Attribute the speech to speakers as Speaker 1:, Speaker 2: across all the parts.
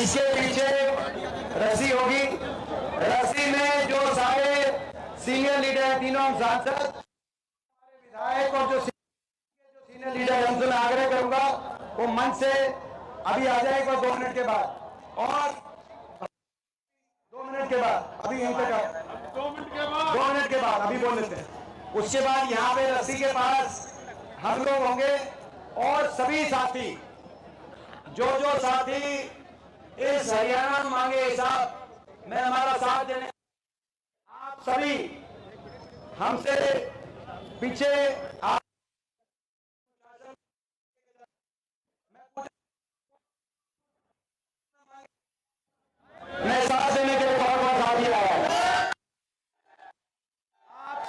Speaker 1: इसके पीछे रस्सी होगी। रस्सी में जो सारे सीनियर लीडर हैं, तीनों सांसद, विधायक और जो सीनियर लीडर, उनसे मैं आग्रह करूंगा वो मंच से अभी आ जाएगा 2 मिनट के बाद, और 2 मिनट के बाद, अभी यहीं तक 2 मिनट के बाद अभी बोल लेते हैं। उसके बाद यहाँ पे रस्सी के पास हम लोग होंगे और सभी साथी, जो साथी इस हरियाणा मांगे हिसाब में हमारा साथ देने, आप सभी हमसे पीछे मैं साथ देने के लिए बहुत बहुत हाथ दिया है। आप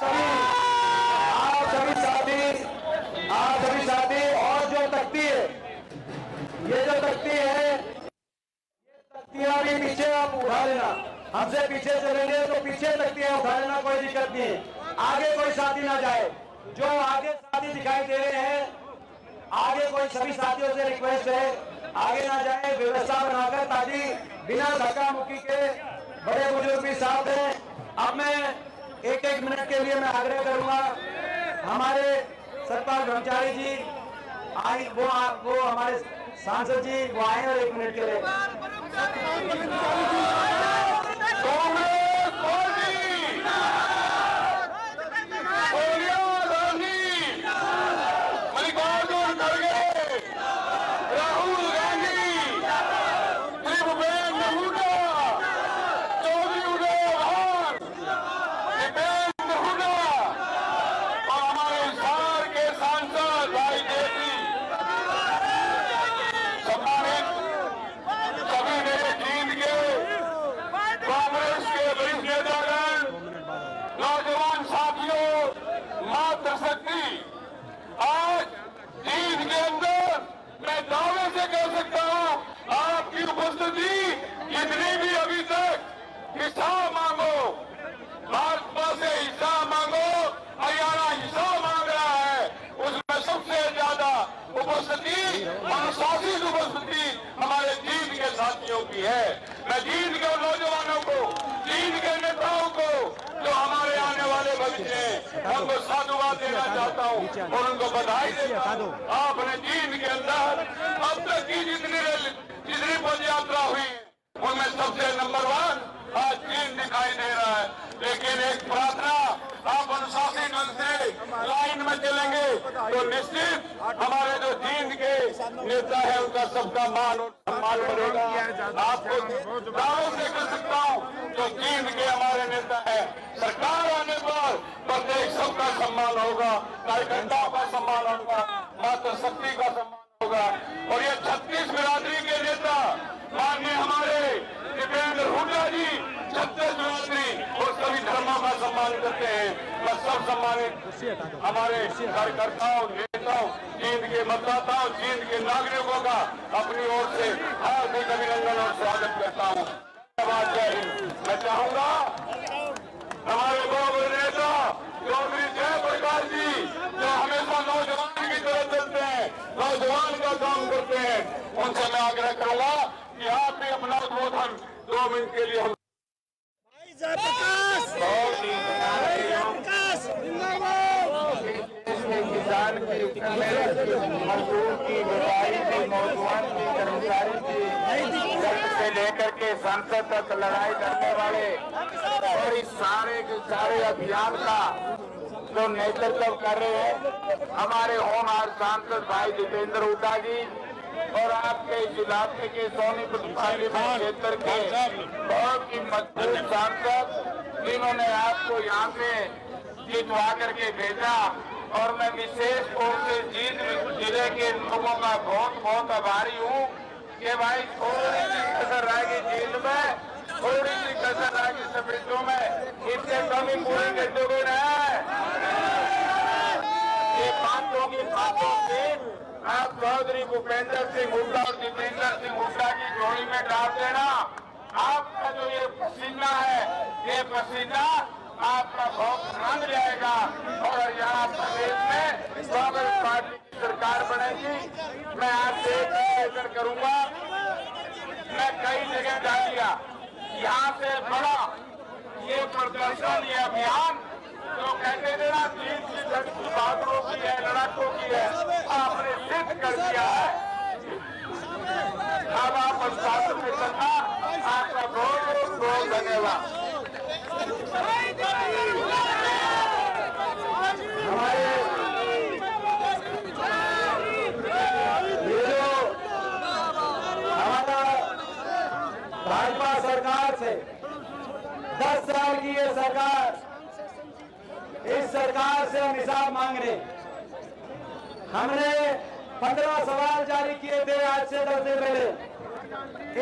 Speaker 1: सभी साथी और जो तख्ती है, ये जो तख्ती है, ये तख्तियां भी पीछे आप उठा लेना। हमसे पीछे चलेंगे तो पीछे तख्तियां उठा लेना, कोई दिक्कत नहीं है। आगे कोई साथी ना जाए। जो आगे साथी दिखाई दे रहे हैं, आगे कोई, सभी साथियों से रिक्वेस्ट है आगे ना जाए, व्यवस्था बनाकर, ताकि बिना धक्का मुक्की के, बड़े बुजुर्ग भी साथ हैं। अब मैं 1-1 मिनट के लिए मैं आग्रह करूंगा, हमारे सतपाल ब्रह्मचारी जी आए, वो हमारे सांसद जी वो आए और 1 मिनट के लिए।
Speaker 2: आज जीत के अंदर मैं दावे से कह सकता हूं, आपकी उपस्थिति जितनी भी अभी तक हिसाब मांगो, भाजपा से हिसाब मांगो, हरियाणा हिसाब मांग रहा है, उसमें सबसे ज्यादा उपस्थिति, अनुशासित उपस्थिति हमारे जीत के साथियों की है। मैं जीत के नौजवानों को, जीत के नेताओं को, जो हमारे आने वाले भविष्य हैं, उनको साधुवाद देना चाहता हूं और उनको बधाई देता हूं। आपने जीत के अंदर अब तक की जितनी पद यात्रा हुई उनमें सबसे नंबर 1 आज चीन दिखाई दे रहा है। लेकिन एक प्रार्थना, आप अनुशासित ढंग से लाइन में चलेंगे तो निश्चित हमारे जो जींद के नेता है उनका सबका मान और सम्मान बढ़ेगा। आपको दावों से कर सकता हूँ, जो जींद के हमारे नेता है, सरकार आने पर प्रत्येक सबका सम्मान होगा, कार्यकर्ताओं का सम्मान होगा, मातृशक्ति का सम्मान होगा। और ये 36 बिरादरी के नेता माननीय हमारे दीपेंद्र हुड्डा जी 36 बिरादरी और सभी धर्मों का सम्मान करते हैं। मैं सब सम्मानित हमारे कार्यकर्ताओं, नेताओं, जींद के मतदाताओं, जींद के नागरिकों का अपनी ओर से हार्दिक अभिनंदन और स्वागत करता हूँ। धन्यवाद, जय हिंद। मैं चाहूंगा हमारे बहु नेता चौधरी जयप्रकाश जी, जो हमेशा नौजवान की तरह चलते हैं, नौजवान का काम करते हैं, उनसे मैं आग्रह करूंगा कि आप भी अपना उद्बोधन 2 मिनट के लिए हम किसान की, मजदूर की, व्यापारी की, नौजवान की, कर्मचारी की, से लेकर के संसद तक लड़ाई लड़ने वाले और इस सारे के सारे अभियान का जो नेतृत्व कर रहे हैं हमारे होनहार सांसद भाई दीपेंद्र हुड्डा जी, और आपके इस इलाके के सोनीपत पार्लियामेंट क्षेत्र के बहुत ही मजबूत सांसद, जिन्होंने आपको यहाँ पे जितवा करके भेजा। और मैं विशेष तौर से जींद जिले के लोगों का बहुत बहुत आभारी हूँ कि भाई थोड़ी सी कसर रह गई जींद में, थोड़ी सी कसर रह गई सफेदों में, इससे कमी पूरी करते हुए ये बातों की आप चौधरी भूपेंद्र सिंह हुड्डा और दीपेंद्र सिंह हुड्डा की जोड़ी में डाल देना। आपका जो ये पसीना है, ये पसीना आपका बहुत रंग जाएगा और हरियाणा प्रदेश में कांग्रेस पार्टी की सरकार बनेगी। मैं आपसे एक निवेदन करूंगा, मैं कई जगह डालिया, यहाँ से बड़ा ये प्रदर्शन, ये अभियान जो कहते थे ना 30 बहादुरों की है, लड़ाकों की है, आपने सिद्ध कर दिया है। अब आप अनुशासन में चलना, आपका बहुत बहुत धन्यवाद।
Speaker 1: हमारे ये जो हमारा भाजपा सरकार से 10 साल की ये सरकार, इस सरकार से हम हिसाब मांग रहे हैं। हमने 15 सवाल जारी किए थे आज से 10 दिन पहले,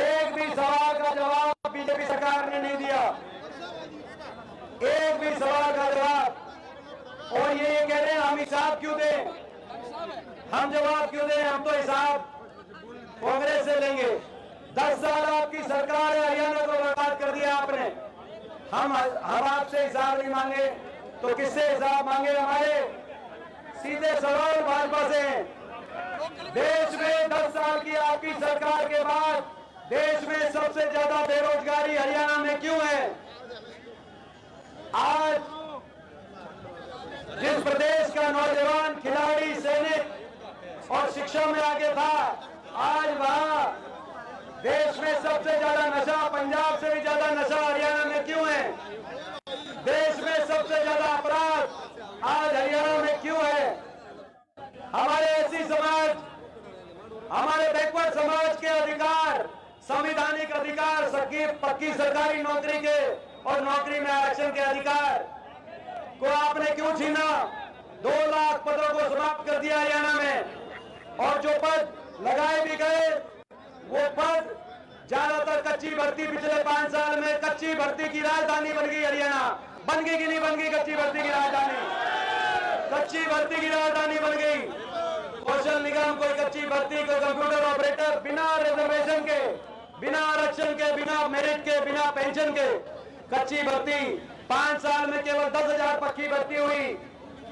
Speaker 1: एक भी सवाल का जवाब बीजेपी सरकार ने नहीं दिया, एक भी सवाल का जवाब। और ये कह रहे हैं हम हिसाब क्यों दें, हम जवाब क्यों दें, हम तो हिसाब कांग्रेस से लेंगे। 10 साल आपकी सरकार है, हरियाणा को बर्बाद कर दिया आपने। हम आपसे हिसाब नहीं मांगे तो किससे हिसाब मांगे? हमारे सीधे सवाल भाजपा से हैं। देश में 10 साल की आपकी सरकार के बाद देश में सबसे ज्यादा बेरोजगारी हरियाणा में क्यों है? आज जिस प्रदेश का नौजवान खिलाड़ी, सैनिक और शिक्षा में आगे था, आज वहां देश में सबसे ज्यादा नशा, पंजाब से भी ज्यादा नशा हरियाणा में क्यों है? देश में सबसे ज्यादा अपराध आज हरियाणा में क्यों है? हमारे एससी समाज, हमारे बैकवर्ड समाज के अधिकार, संवैधानिक अधिकार, सबकी पक्की सरकारी नौकरी के और नौकरी में आरक्षण के अधिकार को आपने क्यों छीना? 2 लाख पदों को समाप्त कर दिया हरियाणा में। और जो पद लगाए भी गए वो पद ज्यादातर कच्ची भर्ती, पिछले 5 साल में कच्ची भर्ती की राजधानी बन गई हरियाणा। बन गई कि नहीं बन गई कच्ची भर्ती की राजधानी? कच्ची भर्ती की राजधानी बन गई। कौशल निगम कोई कच्ची भर्ती को कंप्यूटर ऑपरेटर बिना रिजर्वेशन के, बिना आरक्षण के, बिना मेरिट के, बिना पेंशन के कच्ची भर्ती। 5 साल में केवल 10,000 पक्की भर्ती हुई।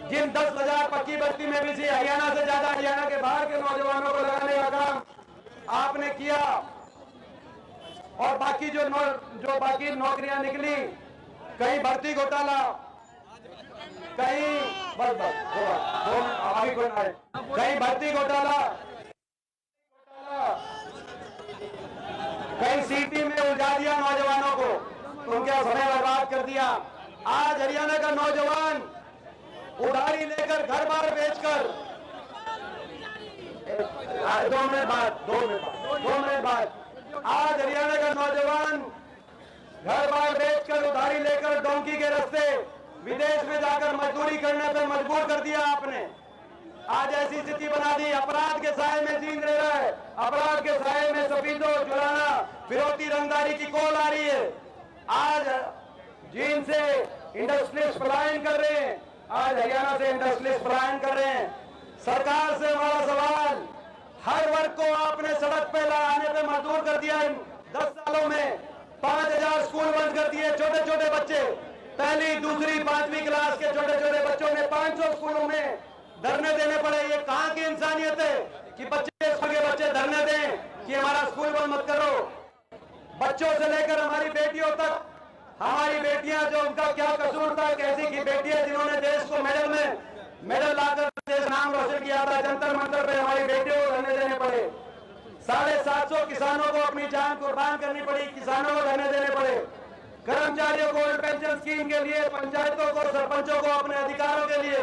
Speaker 1: जिन 10,000 पक्की भर्ती में भी हरियाणा से ज्यादा हरियाणा के बाहर के नौजवानों को लगाने का काम आपने किया। और बाकी जो बाकी नौकरियां निकली, कहीं भर्ती घोटाला, कहीं कहीं भर्ती घोटाला, कहीं सीटी में उलझा दिया नौजवानों को, उनका समय बर्बाद कर दिया। आज हरियाणा का नौजवान उधारी लेकर, घर बार बेचकर, 2 मिनट बाद आज हरियाणा का नौजवान घर बार बेचकर, उधारी लेकर, डोंकी के रास्ते विदेश में जाकर मजदूरी करने पर मजबूर कर दिया आपने। आज ऐसी स्थिति बना दी, अपराध के साए में जीन रह रहा है, अपराध के साए में सफीदो, जुलाना, फिरौती, रंगदारी की कॉल आ रही है। आज जीन से इंडस्ट्रियलिस्ट पलायन कर रहे हैं, आज हरियाणा से इंडस्ट्रियलिस्ट पलायन कर रहे हैं। सरकार से हमारा सवाल, हर वर्ग को आपने सड़क पे लाने पे मजबूर कर दिया। इन 10 सालों में 5,000 स्कूल बंद कर दिए। छोटे छोटे बच्चे, पहली, दूसरी, 5वीं क्लास के छोटे छोटे बच्चों ने 500 स्कूलों में धरने देने पड़े। ये कहां की इंसानियत है कि स्कूल के बच्चे धरने दें कि हमारा स्कूल बंद मत करो? बच्चों से लेकर हमारी बेटियों तक, हमारी बेटियां, जो उनका क्या कसूर था, कैसी की बेटियां जिन्होंने देश को मेडल लाकर देश नाम रोशन किया था, जंतर मंतर पे हमारी बेटियों को रहने देने पड़े। 750 किसानों को अपनी जान कुर्बान करनी पड़ी, किसानों को रहने देने पड़े। कर्मचारियों को ओल्ड पेंशन स्कीम के लिए, पंचायतों को, सरपंचों को अपने अधिकारों के लिए,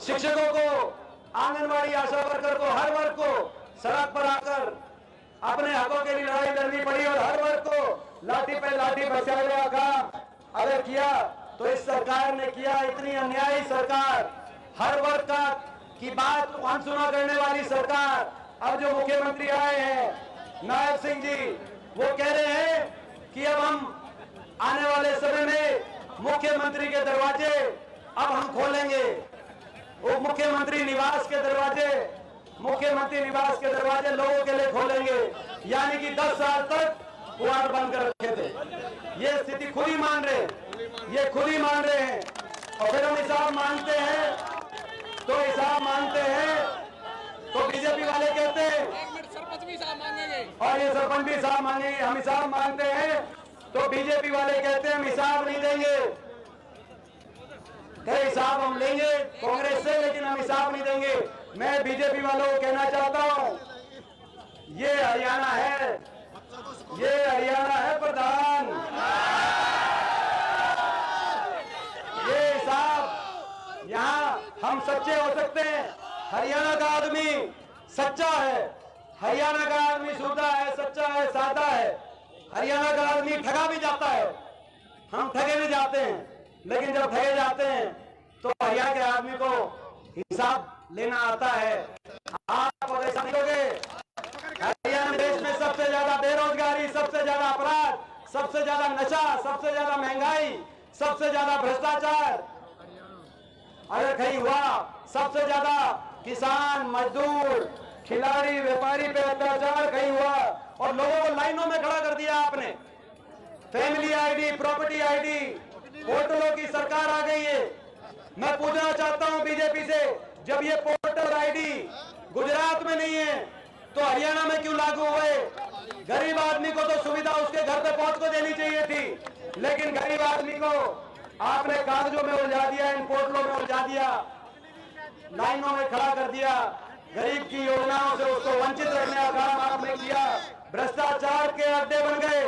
Speaker 1: शिक्षकों को, आंगनबाड़ी आशा वर्कर को, हर वर्ग को सड़क पर आकर अपने हकों के लिए लड़ाई लड़नी पड़ी। और हर वर्ग को लाठी पे लाठी बचाने का काम अगर किया तो इस सरकार ने किया। इतनी अन्यायी सरकार, हर वर्ग का की बात अनसुना करने वाली सरकार। अब जो मुख्यमंत्री आए हैं नायब सिंह जी, वो कह रहे हैं कि अब हम आने वाले समय में मुख्यमंत्री के दरवाजे अब हम खोलेंगे। वो मुख्यमंत्री निवास के दरवाजे, मुख्यमंत्री निवास के दरवाजे लोगों के लिए खोलेंगे। यानी कि 10 साल तक द्वार बंद कर रखे थे। ये स्थिति खुद ही मान रहे, ये खुद ही मान रहे हैं। और फिर हम हिसाब मांगते हैं तो बीजेपी वाले कहते हैं
Speaker 3: सरपंच भी हिसाब मांगेंगे।
Speaker 1: और ये सरपंच भी साहब मांगेंगे, हम हिसाब मांगते हैं तो बीजेपी वाले कहते हैं हम हिसाब नहीं देंगे। कई हिसाब हम लेंगे कांग्रेस से, लेकिन हम हिसाब नहीं देंगे। मैं बीजेपी वालों को कहना चाहता हूं, ये हरियाणा है, ये हरियाणा है प्रधान। ये हिसाब, यहां हम सच्चे हो सकते हैं। हरियाणा का आदमी सच्चा है, हरियाणा का आदमी सूधा है, सच्चा है, सादा है। हरियाणा का आदमी ठगा भी जाता है, हम ठगे भी जाते हैं, लेकिन जब ठगे जाते हैं तो हरियाणा के आदमी को हिसाब लेना आता है। आप अगर ऐसा नहीं करोगे, हरियाणा देश में सबसे ज्यादा बेरोजगारी, सबसे ज्यादा अपराध, सबसे ज्यादा नशा, सबसे ज्यादा महंगाई, सबसे ज्यादा भ्रष्टाचार अगर कहीं हुआ, सबसे ज्यादा किसान, मजदूर, खिलाड़ी, व्यापारी पे अत्याचार कहीं हुआ और लोगों को लाइनों में खड़ा कर दिया आपने। फैमिली आईडी, प्रॉपर्टी आईडी, पोर्टलों की सरकार आ गई है। मैं पूछना चाहता हूं बीजेपी से, जब ये पोर्टल आईडी गुजरात में नहीं है तो हरियाणा में क्यों लागू हुए? गरीब आदमी को तो सुविधा उसके घर पे पहुंच को देनी चाहिए थी, लेकिन गरीब आदमी को आपने कागजों में उलझा दिया, इन पोर्टलों में उलझा दिया, लाइनों में खड़ा कर दिया। गरीब की योजनाओं से उसको वंचित रखने का काम आपने किया। भ्रष्टाचार के अड्डे बन गए,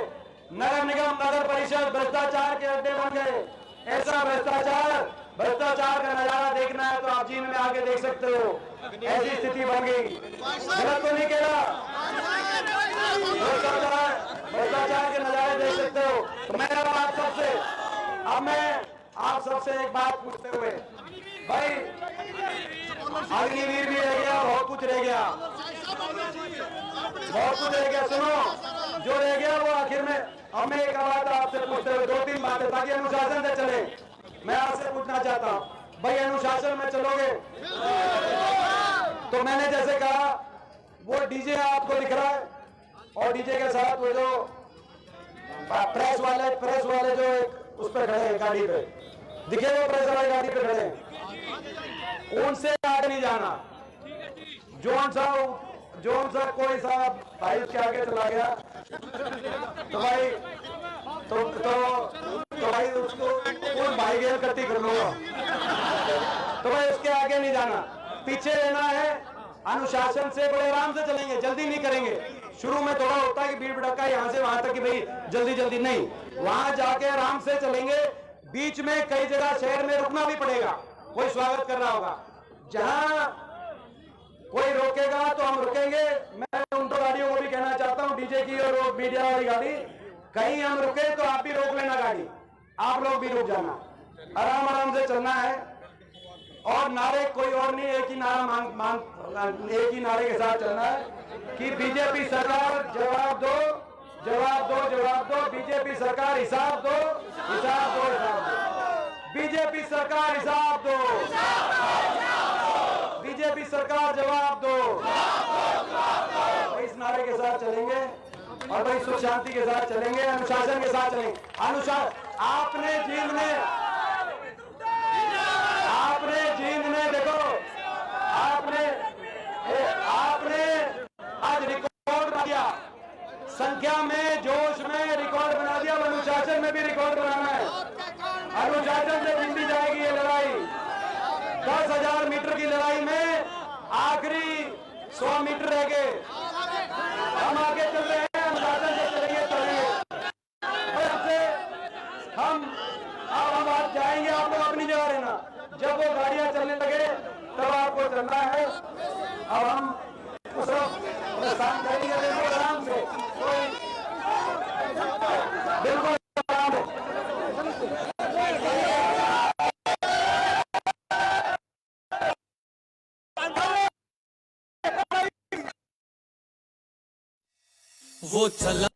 Speaker 1: नगर निगम, नगर परिषद भ्रष्टाचार के अड्डे बन गए। ऐसा भ्रष्टाचार का नजारा देखना है तो आप जीवन में आगे देख सकते हो, ऐसी स्थिति बन गई। गलत तो नहीं कह रहा, भ्रष्टाचार के नजारे देख सकते हो। तो मैं आप सबसे एक बात पूछते हुए, भाई अग्निवीर भी रह गया, बहुत कुछ रह गया, बहुत कुछ रह गया। सुनो, जो रह गया वो आखिर में, अब मैं एक बात आपसे पूछते हुए, 2-3 बातें ताकि अनुशासन से चले। मैं आपसे पूछना चाहता हूं, भाई अनुशासन में चलोगे तो मैंने जैसे कहा वो डीजे आपको दिख रहा है और डीजे के साथ वो जो प्रेस वाले जो एक उस पर खड़े हैं, गाड़ी पे दिखे, वो प्रेस वाले गाड़ी पे खड़े हैं, उनसे आगे नहीं जाना। जोन सा कोई साहब भाई उसके आगे चला गया तो भाई तो भाई उसको उन भाई गेल कट्टी कर लूंगा, तो भाई उसके आगे नहीं जाना, पीछे रहना है। अनुशासन से बड़े आराम से चलेंगे, जल्दी नहीं करेंगे। शुरू में थोड़ा होता है कि भीड़ भड़का यहां से वहां तक कि भाई जल्दी जल्दी नहीं, वहां जाके आराम से चलेंगे। बीच में कई जगह शहर में रुकना भी पड़ेगा, कोई स्वागत कर रहा होगा, जहां कोई रोकेगा तो हम रुकेंगे। मैं उन दो गाड़ियों को भी कहना चाहता हूं, डीजे की और वो मीडिया वाली गाड़ी, कहीं हम रुके तो आप भी रोक लेना गाड़ी, आप लोग भी रुक जाना, आराम आराम से चलना है। और नारे कोई और नहीं, एक ही नारा एक ही नारे के साथ चलना है कि बीजेपी सरकार जवाब दो, जवाब दो, जवाब दो, बीजेपी सरकार हिसाब दो, हिसाब दो, हिसाब दो, बीजेपी सरकार हिसाब दो, बीजेपी सरकार जवाब दो। इस नारे के साथ चलेंगे और भाई सुख शांति के साथ चलेंगे, अनुशासन के साथ चलेंगे। अनुशासन आपने जींद में देखो, आपने आज रिकॉर्ड बना दिया, संख्या में, जोश में रिकॉर्ड बना दिया। अनुशासन में भी रिकॉर्ड बनाना है, अनुशासन से जीती जाएगी ये लड़ाई। 10,000 मीटर की लड़ाई में आखिरी 100 मीटर रह गए, हम आगे चल रहे हैं, अनुशासन से चलेंगे। हम अब आप जाएंगे, आप लोग अपनी जगह रहना, जब वो गाड़ियां चलने लगे तब आपको चलना है। अब हम उस शांत करेंगे, बिल्कुल आराम से, बिल्कुल आराम से।
Speaker 3: वो चला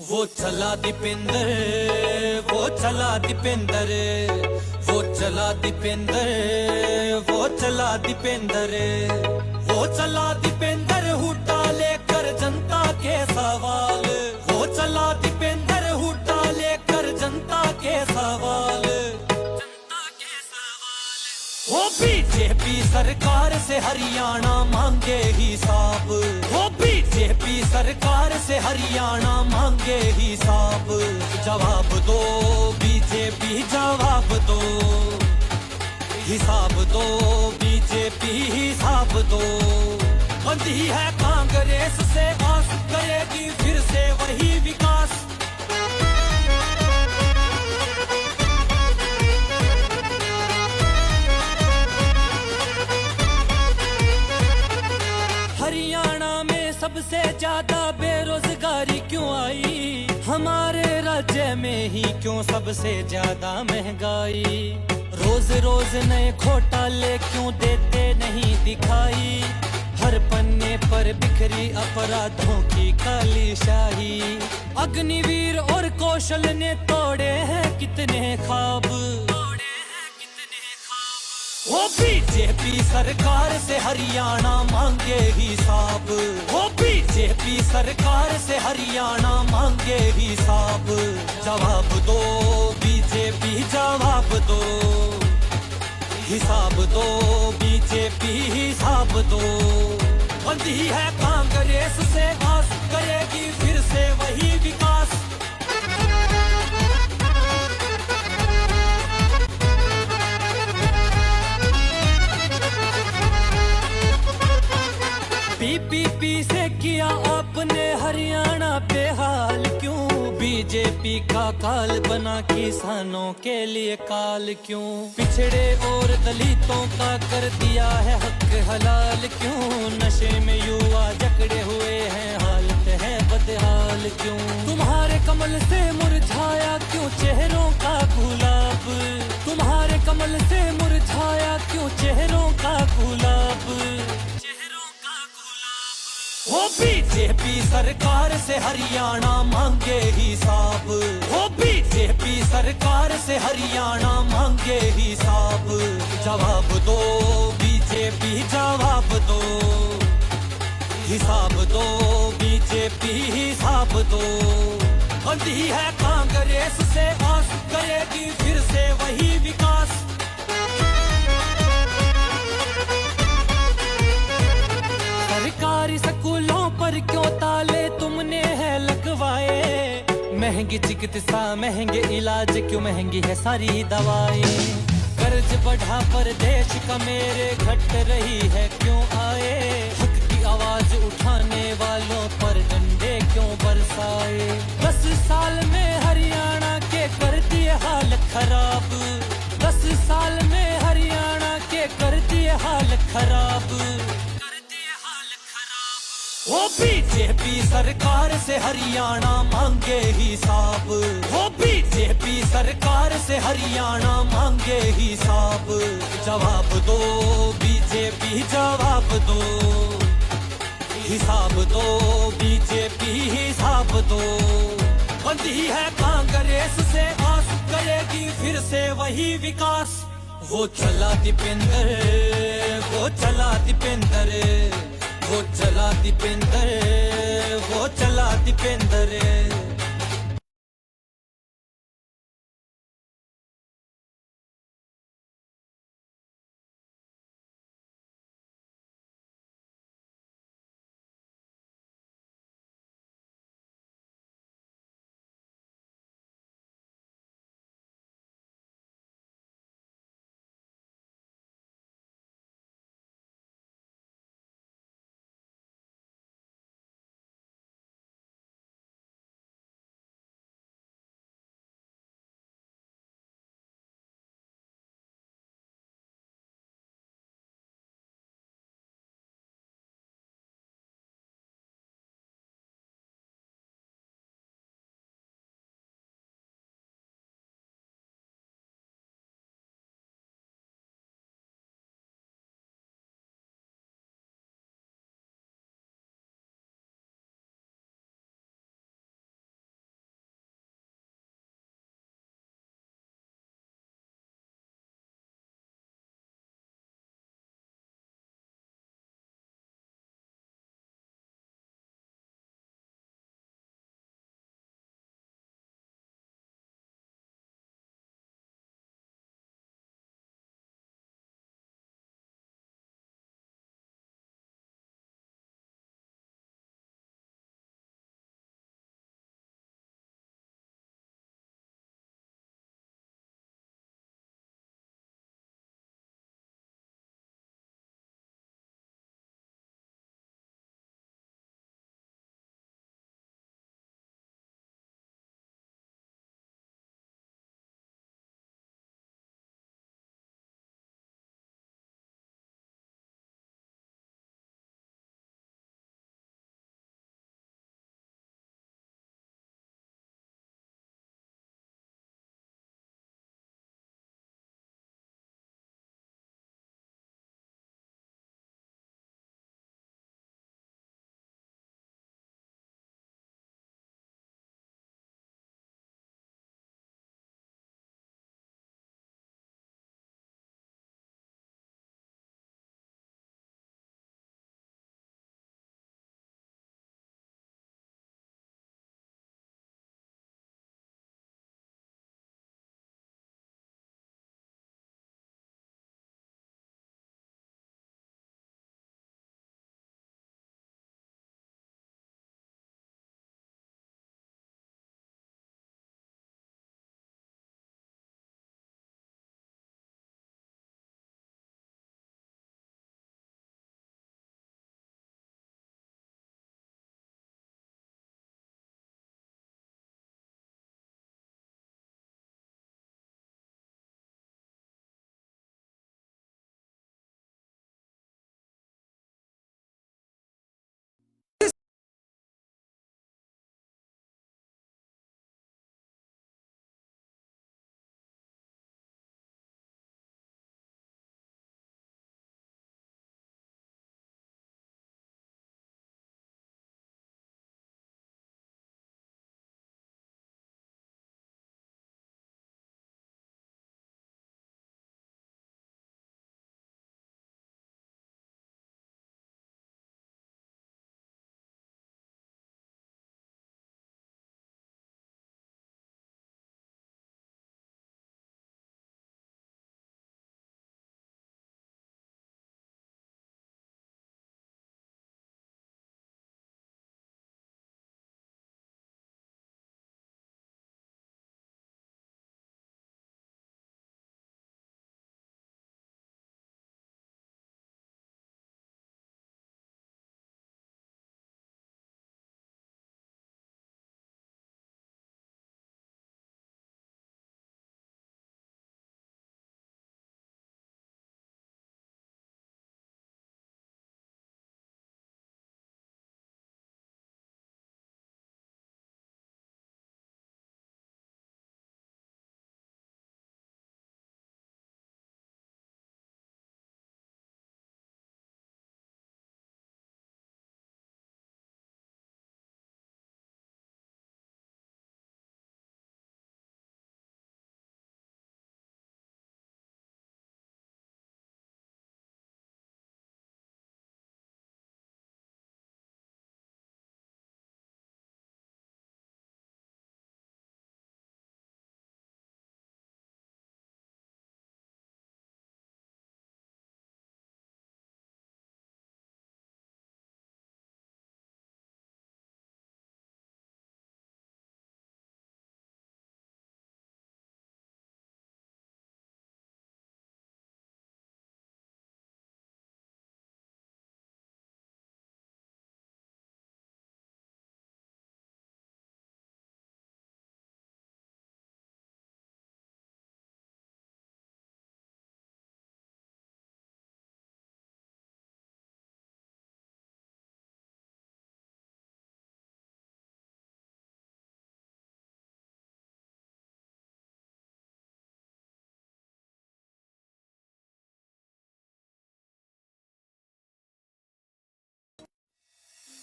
Speaker 3: वो चला दीपेंद्र, वो चला दीपेंद्र, वो चला दीपेंद्र, वो चला दीपेंद्र, वो चला दीपेंद्र हुड्डा लेकर जनता के सवाल, वो चला दीपेंद्र हुड्डा लेकर जनता के सवाल, जनता के सवाल। वो बीजेपी सरकार से हरियाणा मांगे हिसाब, वो बीजेपी सरकार से हरियाणा मांगे हिसाब, जवाब दो बीजेपी जवाब दो, हिसाब दो बीजेपी हिसाब दो। बंदी है कांग्रेस से आस करेगी फिर से वही विकास, हरियाणा में सबसे ज्यादा बेरोजगारी क्यों आई, हमारे राज्य में ही क्यों सबसे ज्यादा महंगाई, रोज रोज नए घोटाले क्यों देते नहीं दिखाई, हर पन्ने पर बिखरी अपराधों की काली शाही, अग्निवीर और कौशल ने तोड़े हैं कितने ख्वाब, वो बीजेपी सरकार से हरियाणा मांगे हिसाब, वो बीजेपी सरकार से हरियाणा मांगे हिसाब, जवाब दो बीजेपी जवाब दो, हिसाब दो बीजेपी हिसाब दो। बंदी है कांग्रेस से आस करेगी फिर से वही विकास, पीपीपी से किया आपने हरियाणा बेहाल क्यों, बीजेपी का काल बना किसानों के लिए काल क्यों, पिछड़े और दलितों का कर दिया है हक हलाल क्यों, नशे में युवा जकड़े हुए हैं हालत है बदहाल क्यों, तुम्हारे कमल से मुरझाया क्यों चेहरों का गुलाब, तुम्हारे कमल से मुरझाया क्यों चेहरों का गुलाब, वो बीजेपी सरकार से हरियाणा मांगे हिसाब, वो बीजेपी सरकार से हरियाणा मांगे हिसाब, जवाब दो बीजेपी जवाब दो, हिसाब दो बीजेपी हिसाब दो। बंदी है कांग्रेस से आस करेगी फिर से वही विकास, सरकारी स्कूलों पर क्यों ताले तुमने है लगवाए, महंगी चिकित्सा महंगे इलाज क्यों महंगी है सारी दवाएं, कर्ज बढ़ा पर देश का मेरे घट रही है क्यों आए, हक की आवाज उठाने वालों पर डंडे क्यों बरसाए, 10 साल में हरियाणा के कर दिए हाल खराब, 10 साल में हरियाणा के कर दिए हाल खराब, वो बीजेपी सरकार से हरियाणा मांगे हिसाब, वो बीजेपी सरकार से हरियाणा मांगे हिसाब, जवाब दो बीजेपी जवाब दो, हिसाब दो बीजेपी हिसाब दो। बंदी है कांग्रेस से आस करेगी फिर से वही विकास, वो चला दीपेंद्र, वो चला दीपेंद्र, वो चला दीपेंद्र, वो चला दीपेंद्र।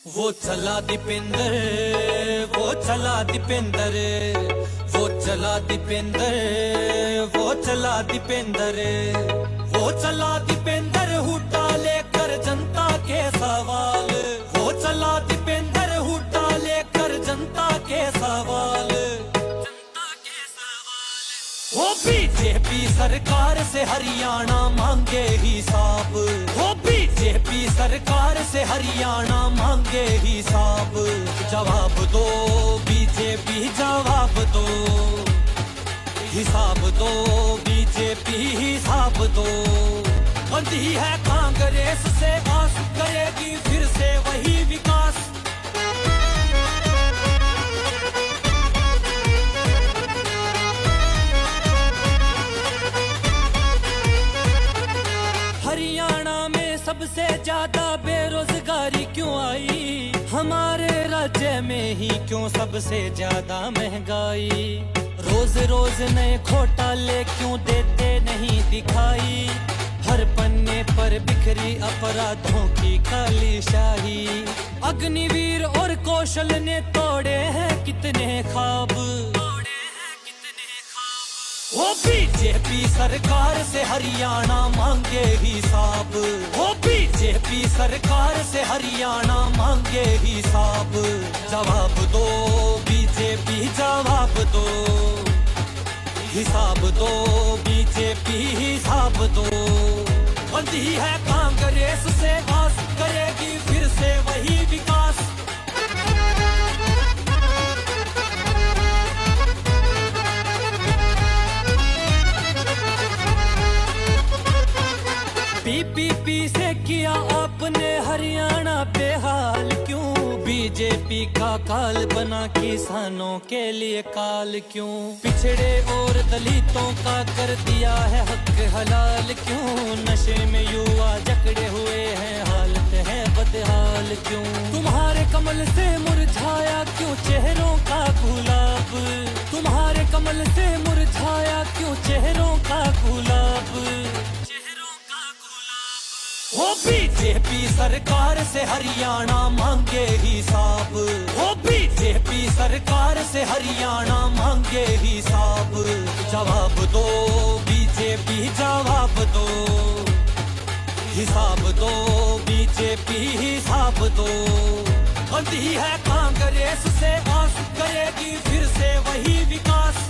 Speaker 3: वो चला दीपेंद्र, वो चला दीपेंद्र, वो चला दीपेंद्र, वो चला दीपेंद्र, वो चला दीपेंद्र हुड्डा लेकर जनता के सवाल, वो चला दीपेंद्र हुड्डा लेकर जनता के सवाल, जनता के सवाल। वो बीजेपी सरकार से हरियाणा मांगे हिसाब, वो बीजेपी सरकार से हरियाणा मांगे हिसाब, जवाब दो बीजेपी जवाब दो, हिसाब दो बीजेपी हिसाब दो। बंदी है कांग्रेस से आस करेगी फिर से वही विकास, हरियाणा में सबसे ज्यादा बेरोजगारी क्यों आई, हमारे राज्य में ही क्यों सबसे ज्यादा महंगाई, रोज रोज नए घोटाले क्यों देते नहीं दिखाई, हर पन्ने पर बिखरी अपराधों की काली शाही, अग्निवीर और कौशल ने तोड़े हैं कितने ख्वाब, वो बीजेपी सरकार से हरियाणा मांगे हिसाब, वो बीजेपी सरकार से हरियाणा मांगे हिसाब, जवाब दो बीजेपी जवाब दो, हिसाब दो बीजेपी हिसाब दो। बंदी है कांग्रेस से आस करेगी फिर से वही विकास, पीपीपी से किया आपने हरियाणा बेहाल क्यों, बीजेपी का काल बना किसानों के लिए काल क्यों, पिछड़े और दलितों का कर दिया है हक हलाल क्यों, नशे में युवा जकड़े हुए हैं हालत है बदहाल क्यों, तुम्हारे कमल से मुरझाया क्यों चेहरों का गुलाब, तुम्हारे कमल से मुरझाया क्यों चेहरों का गुलाब, वो बीजेपी सरकार से हरियाणा मांगे हिसाब, वो बीजेपी सरकार से हरियाणा मांगे हिसाब, जवाब दो बीजेपी जवाब दो, हिसाब दो बीजेपी हिसाब दो। बंदी है कांग्रेस से आस करेगी फिर से वही विकास,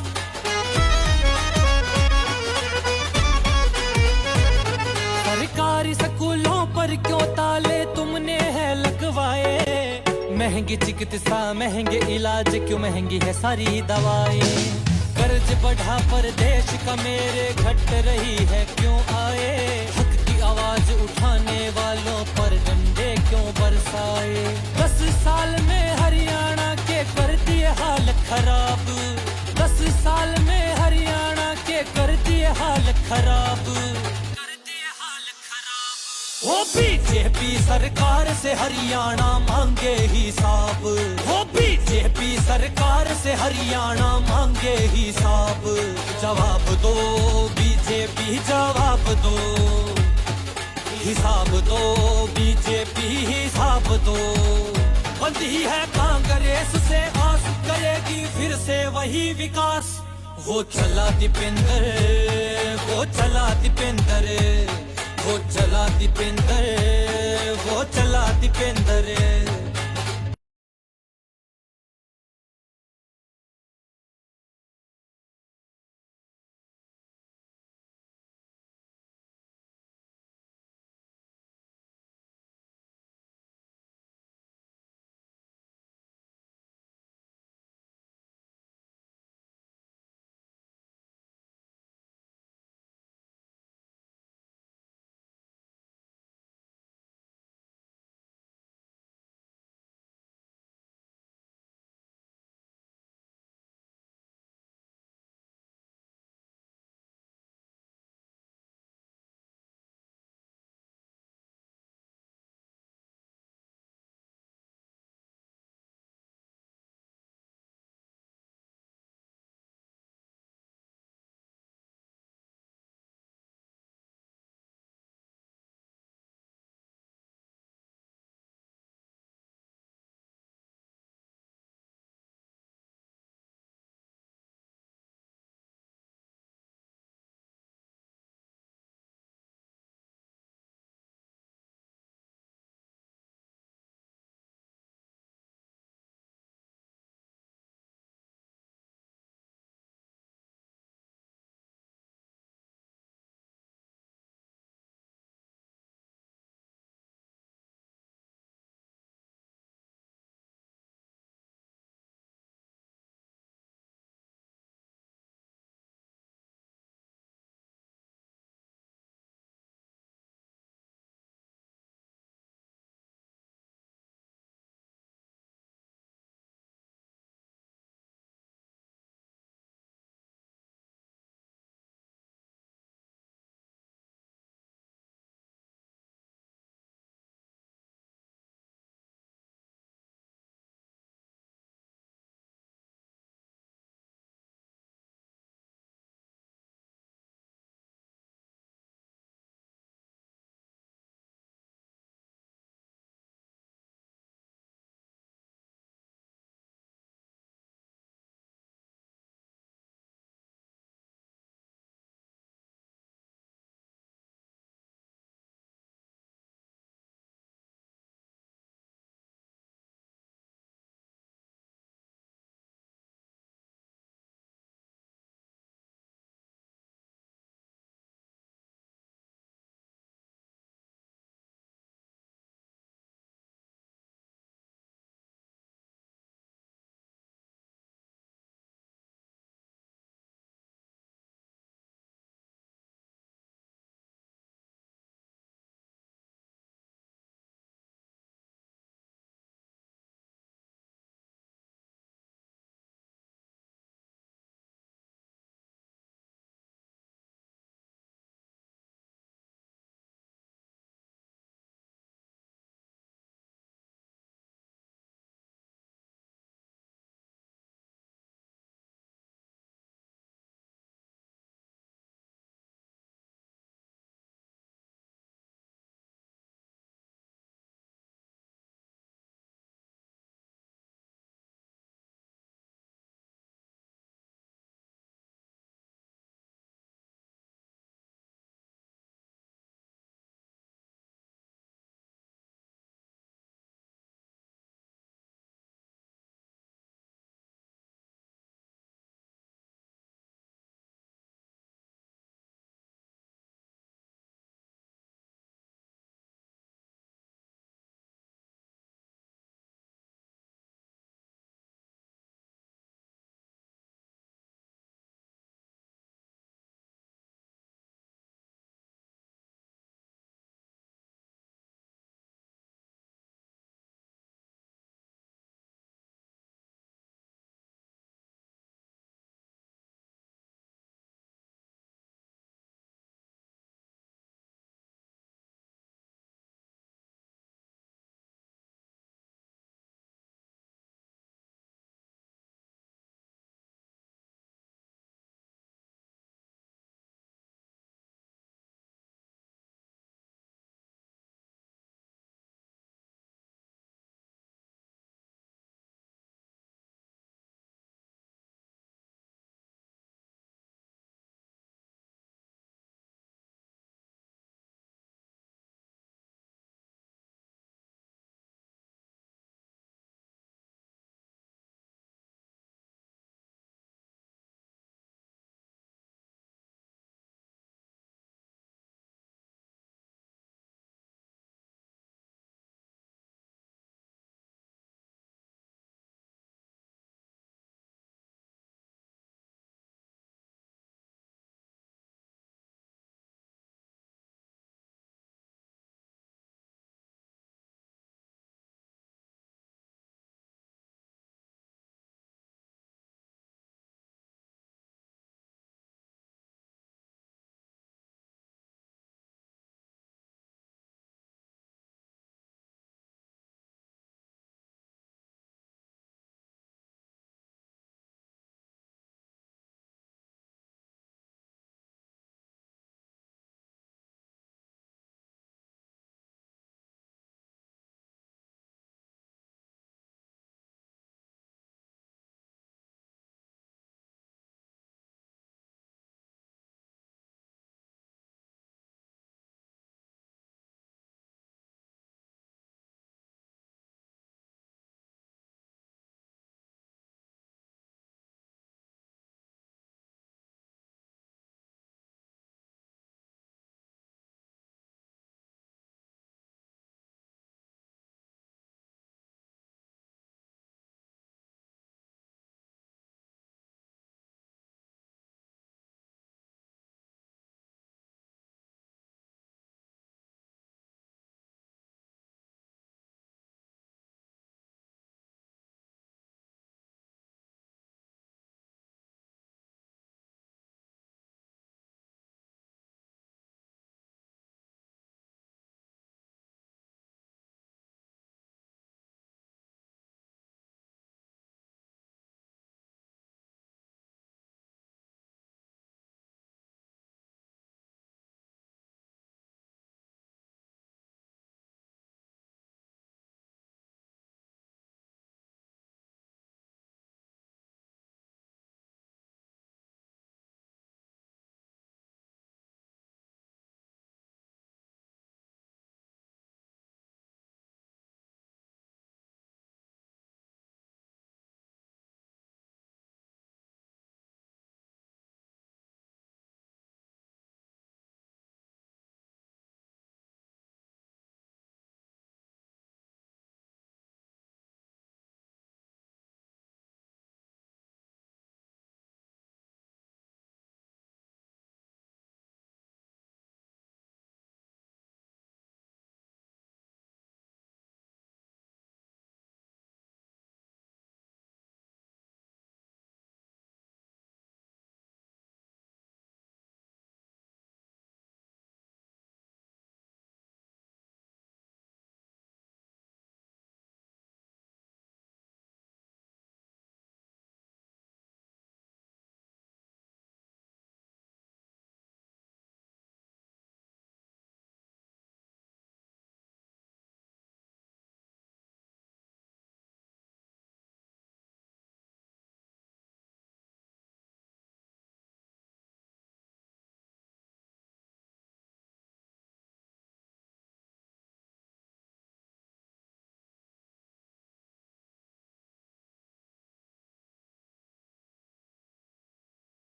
Speaker 3: सरकारी स्कूलों पर क्यों ताले तुमने है लगवाए, महंगी चिकित्सा महंगे इलाज क्यों महंगी है सारी दवाएं, कर्ज बढ़ा पर देश का मेरे घट रही है क्यों आए, हक की आवाज उठाने वालों पर डंडे क्यों बरसाए, 10 साल में हरियाणा के कर दिए हाल खराब, 10 साल में हरियाणा के कर दिए हाल खराब, वो बीजेपी सरकार से हरियाणा मांगे हिसाब, वो बीजेपी सरकार से हरियाणा मांगे हिसाब, जवाब दो बीजेपी जवाब दो, हिसाब दो बीजेपी हिसाब दो। बंदी है कांग्रेस से आस करेगी फिर से वही विकास, वो चला दीपेंद्र, वो चला दीपेंद्र, वो चला दीपेंद्र, वो चला दीपेंद्र।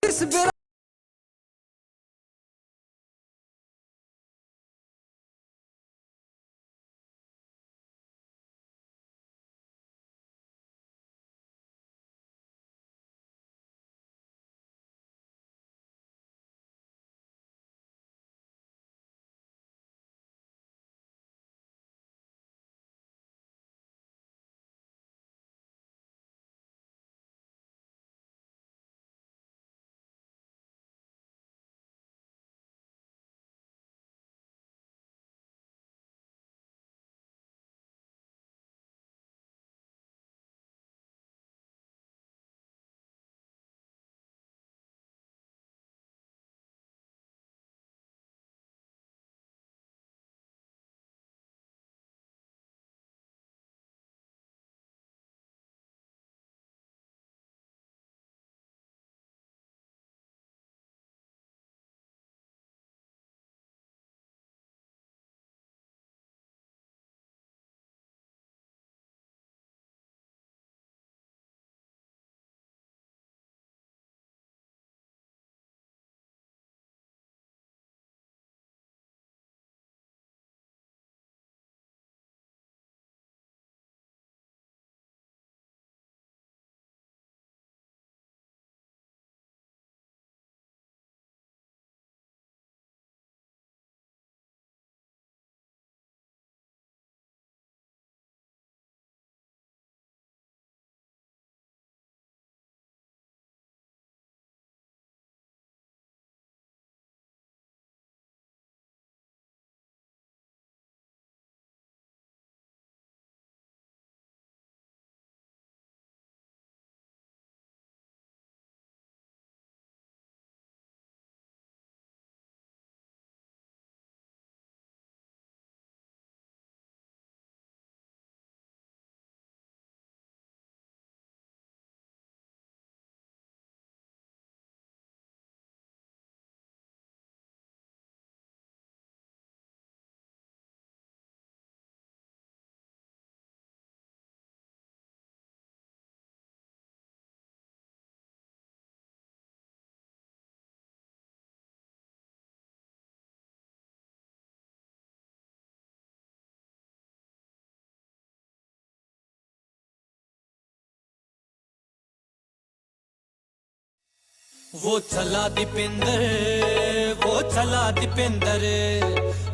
Speaker 3: इस बेरा वो चला दीपेंद्र, वो चला दीपेंद्र,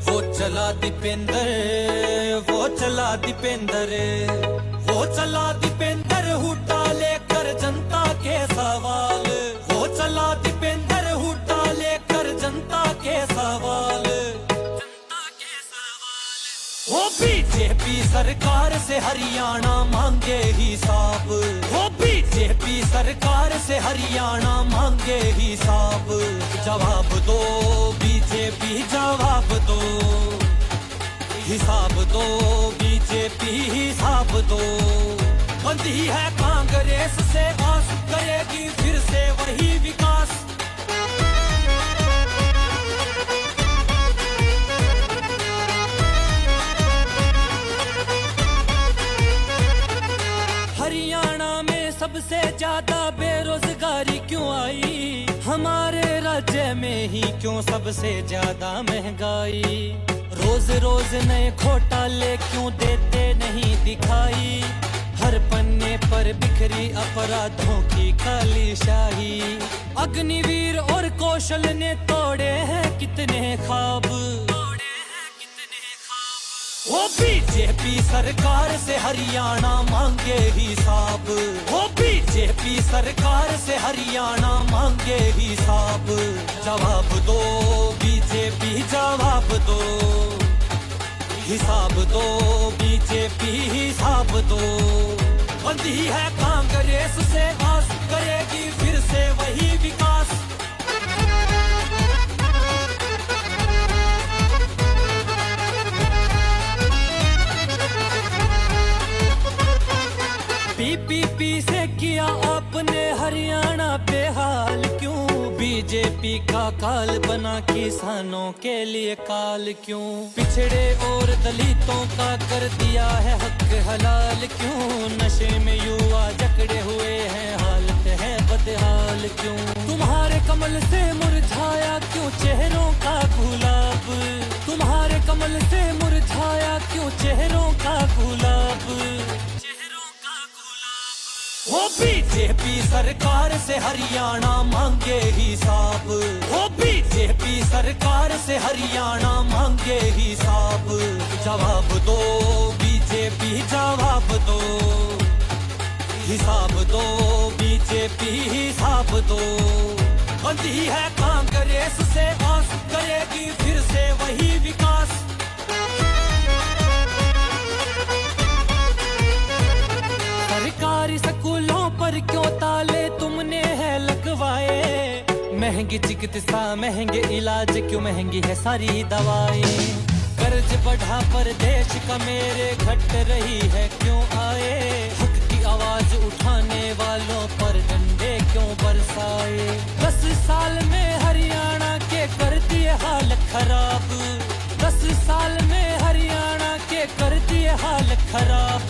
Speaker 3: वो चला दीपेंद्र, वो चला दीपेंद्र, वो चला दीपेंद्र हुड्डा लेकर जनता के सवाल, वो चला दीपेंद्र हुड्डा लेकर जनता के सवाल, जनता के सवाल। वो बीजेपी सरकार से हरियाणा मांगे हिसाब, वो बीजेपी सरकार से हरियाणा मांगे हिसाब, जवाब दो बीजेपी जवाब दो, हिसाब दो बीजेपी हिसाब दो। बंदी है कांग्रेस से आस, करेगी फिर से वही विकास। हरियाणा में सबसे ज्यादा बेरोजगारी क्यों आई, हमारे राज्य में ही क्यों सबसे ज्यादा महंगाई, रोज रोज नए घोटाले क्यों देते नहीं दिखाई, हर पन्ने पर बिखरी अपराधों की काली शाही। अग्निवीर और कौशल ने तोड़े हैं कितने ख्वाब, वो बीजेपी सरकार से हरियाणा मांगे हिसाब, वो बीजेपी सरकार से हरियाणा मांगे हिसाब, जवाब दो बीजेपी जवाब दो, हिसाब दो बीजेपी हिसाब दो। बंदी है कांग्रेस से आस, करेगी फिर से वही विकास। पीपीपी से किया आपने हरियाणा बेहाल क्यों, बीजेपी का काल बना किसानों के लिए काल क्यों? पिछड़े और दलितों का कर दिया है हक हलाल क्यों? नशे में युवा जकड़े हुए हैं, हालत है बदहाल क्यों? तुम्हारे कमल से मुरझाया क्यों चेहरों का गुलाब? तुम्हारे कमल से मुरझाया क्यों चेहरों का गुलाब? वो बीजेपी सरकार से हरियाणा मांगे हिसाब। वो बीजेपी सरकार से हरियाणा मांगे हिसाब। जवाब दो बीजेपी जवाब दो, हिसाब दो बीजेपी हिसाब दो। बंदी है कांग्रेस से आस, करेगी फिर से वही विकास। सरकारी स्कूलों पर क्यों ताले तुमने है लगवाए? महंगी चिकित्सा महंगे इलाज क्यों, महंगी है सारी दवाएं? कर्ज बढ़ा पर देश का मेरे घट रही है क्यों आए? हक की आवाज उठाने वालों पर डंडे क्यों बरसाए? 10 साल में हरियाणा के कर दिए हाल खराब। 10 साल में हरियाणा के कर दिए हाल खराब।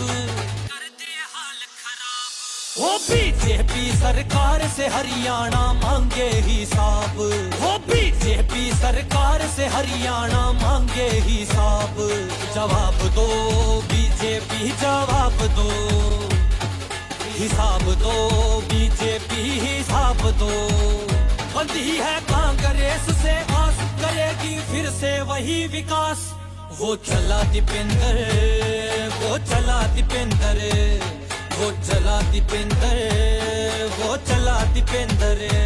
Speaker 3: वो बीजेपी सरकार से हरियाणा मांगे हिसाब। वो बीजेपी सरकार से हरियाणा मांगे हिसाब। जवाब दो बीजेपी जवाब दो, हिसाब दो बीजेपी हिसाब दो। बंदी है कांग्रेस से आस, करेगी फिर से वही विकास। वो चला दीपेंद्र, वो चला दीपेंद्र, वो चला दीपेंद्र, वो चला दीपेंद्र।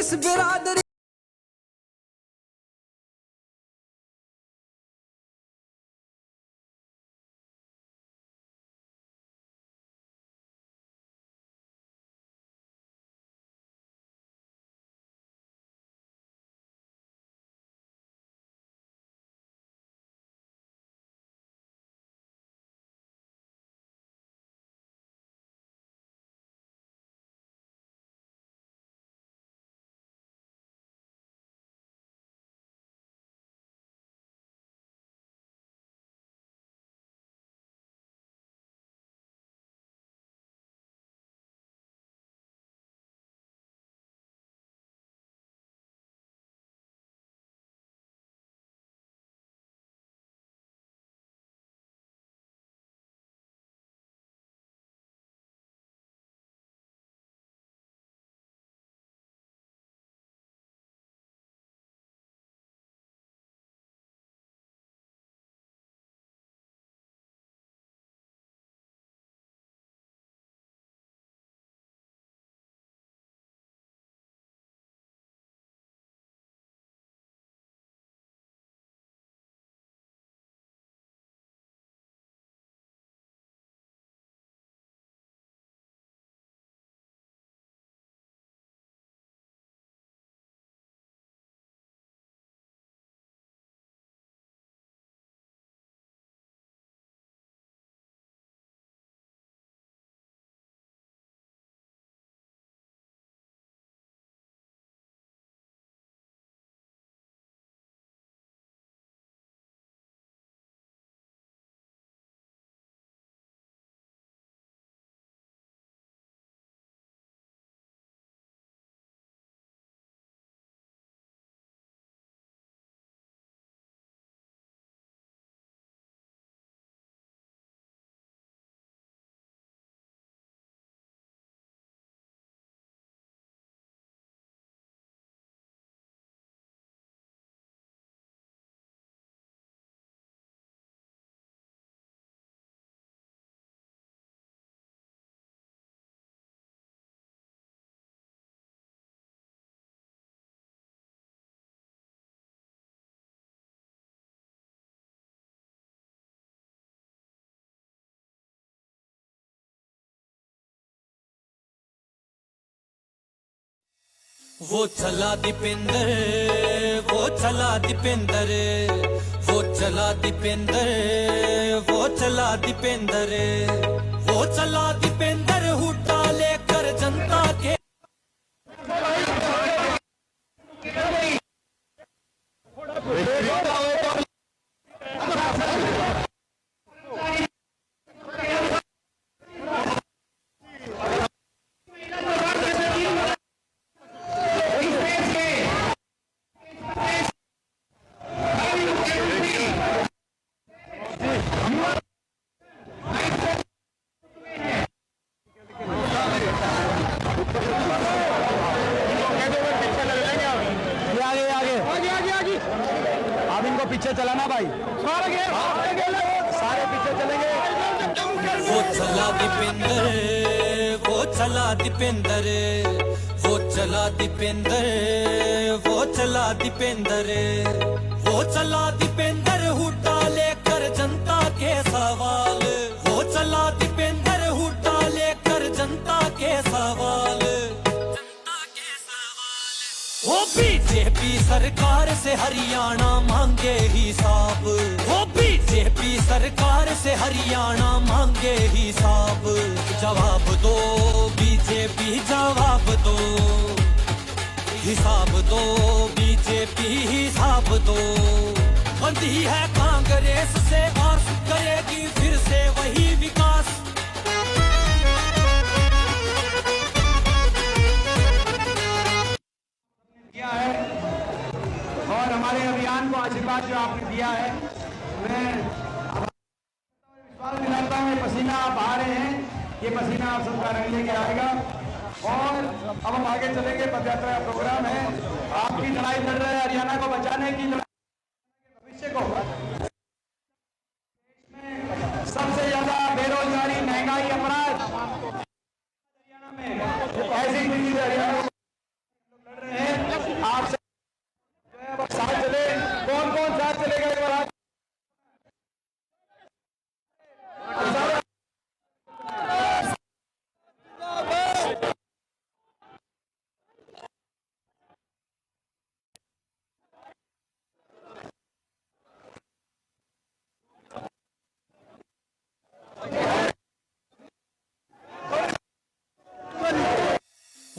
Speaker 3: जिस बिरादरी वो चला दीपेंद्र, वो चला दीपेंद्र, वो चला दीपेंद्र, वो चला दीपेंद्र, वो चला दीपेंद्र हुड्डा लेकर जनता के
Speaker 1: अब इनको पीछे चलाना भाई, सारे पीछे चलेंगे।
Speaker 3: वो चला दीपेंद्र, वो चला दीपेंद्र, वो चला दीपेंद्र, वो चला दीपेंद्र, वो चला दीपेंद्र हुड्डा लेकर जनता के सवाल, वो चला दीपेंद्र हुड्डा लेकर जनता के सवाल, वो बीजेपी सरकार से हरियाणा मांगे हिसाब, वो बीजेपी सरकार से हरियाणा मांगे हिसाब, जवाब दो बीजेपी जवाब दो, हिसाब दो बीजेपी हिसाब दो, बंधी है कांग्रेस से आस करेगी फिर से वही विकास।
Speaker 1: और हमारे अभियान को आशीर्वाद जो आपने दिया है, मैं विश्वास दिलाता हूँ पसीना आप आ रहे हैं, ये पसीना आप सबका रंग लेके आएगा। और अब हम आगे चलेंगे, पदयात्रा का प्रोग्राम है, आपकी लड़ाई लड़ रहे हैं हरियाणा को बचाने की, भविष्य को। सबसे ज्यादा बेरोजगारी, महंगाई, अपराध हरियाणा में, ऐसी स्थिति में हरियाणा लड़ रहे हैं।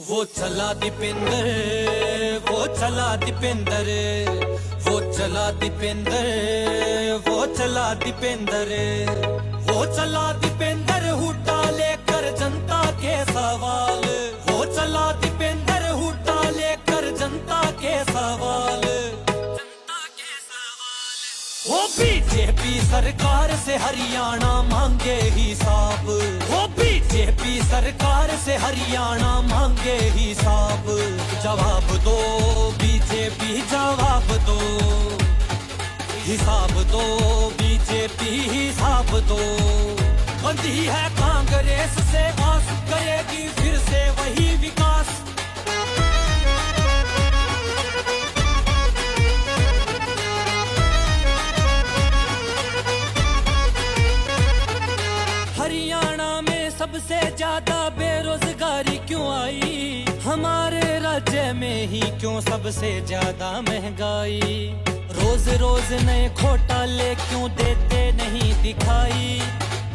Speaker 3: वो चला दीपेंद्र, वो चला दीपेंद्र, वो चला दीपेंद्र, वो चला दीपेंद्र, वो चला दीपेंद्र हुड्डा लेकर जनता के सवाल, वो चला दीपेंद्र हुड्डा लेकर जनता के सवाल, जनता के सवाल। वो बीजेपी सरकार से हरियाणा मांगे हिसाब, वो बीजेपी सरकार से हरियाणा मांगे हिसाब, जवाब दो बीजेपी जवाब दो, हिसाब दो बीजेपी हिसाब दो। बंदी है कांग्रेस से आस करेगी फिर से वही विकास, हरियाणा में सबसे ज्यादा बेरोजगारी क्यों आई, हमारे राज्य में ही क्यों सबसे ज्यादा महंगाई, रोज रोज नए घोटाले क्यों देते नहीं दिखाई,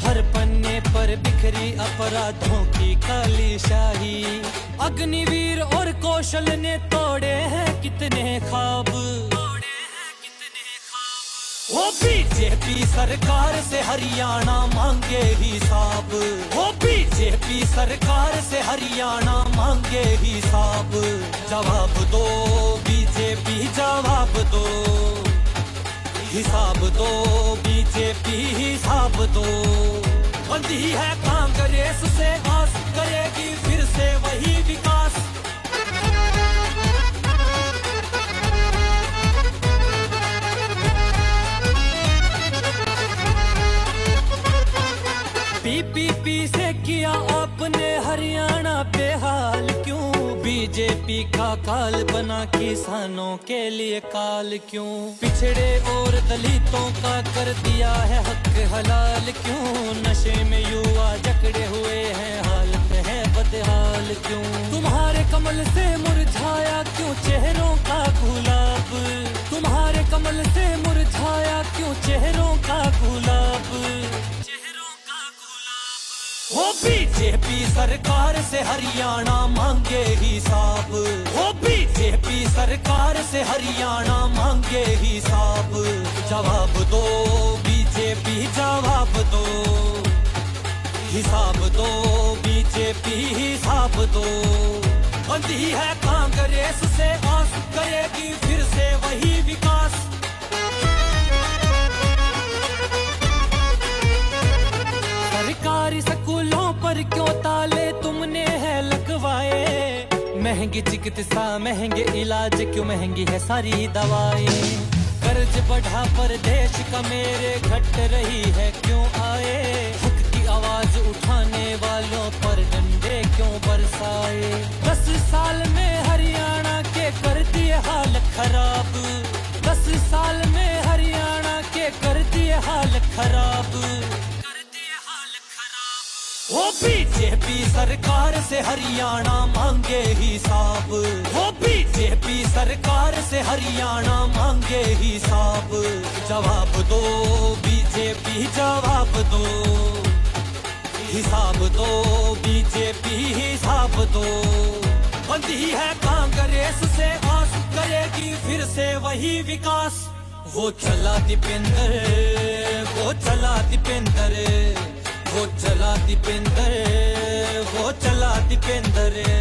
Speaker 3: हर पन्ने पर बिखरी अपराधों की काली शाही, अग्निवीर और कौशल ने तोड़े हैं कितने ख्वाब, वो बीजेपी सरकार से हरियाणा मांगे हिसाब, वो बीजेपी सरकार से हरियाणा मांगे हिसाब, जवाब दो बीजेपी जवाब दो, हिसाब दो बीजेपी हिसाब दो। बंदी है कांग्रेस से आस करेगी फिर से वही विकास, पीपीपी से किया आपने हरियाणा बेहाल क्यों, बीजेपी का काल बना किसानों के लिए काल क्यों, पिछड़े और दलितों का कर दिया है हक हलाल क्यों, नशे में युवा जकड़े हुए हैं हालत है बदहाल क्यों, तुम्हारे कमल से मुरझाया क्यों चेहरों का गुलाब, तुम्हारे कमल से मुरझाया क्यों चेहरों का गुलाब, वो बीजेपी सरकार से हरियाणा मांगे हिसाब, वो बीजेपी सरकार से हरियाणा मांगे हिसाब, जवाब दो बीजेपी जवाब दो, हिसाब दो बीजेपी हिसाब दो। बंदी है कांग्रेस से आस करेगी फिर से वही विकास, सरकारी स्कूलों पर क्यों ताले तुमने है लगवाए, महंगी चिकित्सा महंगे इलाज क्यों महंगी है सारी दवाएं, कर्ज बढ़ा पर देश का मेरे घट रही है क्यों आए, हक की आवाज उठाने वालों पर डंडे क्यों बरसाए, 10 साल में हरियाणा के कर दिए हाल खराब, 10 साल में हरियाणा के कर दिए हाल खराब, वो बीजेपी सरकार से हरियाणा मांगे हिसाब, वो बीजेपी सरकार से हरियाणा मांगे हिसाब, जवाब दो बीजेपी जवाब दो, हिसाब दो बीजेपी हिसाब दो। बंदी है कांग्रेस से आस करेगी फिर से वही विकास, वो चला दीपेंद्र, वो चला दीपेंद्र, वो चला दीपेंद्र, वो चला दीपेंद्र।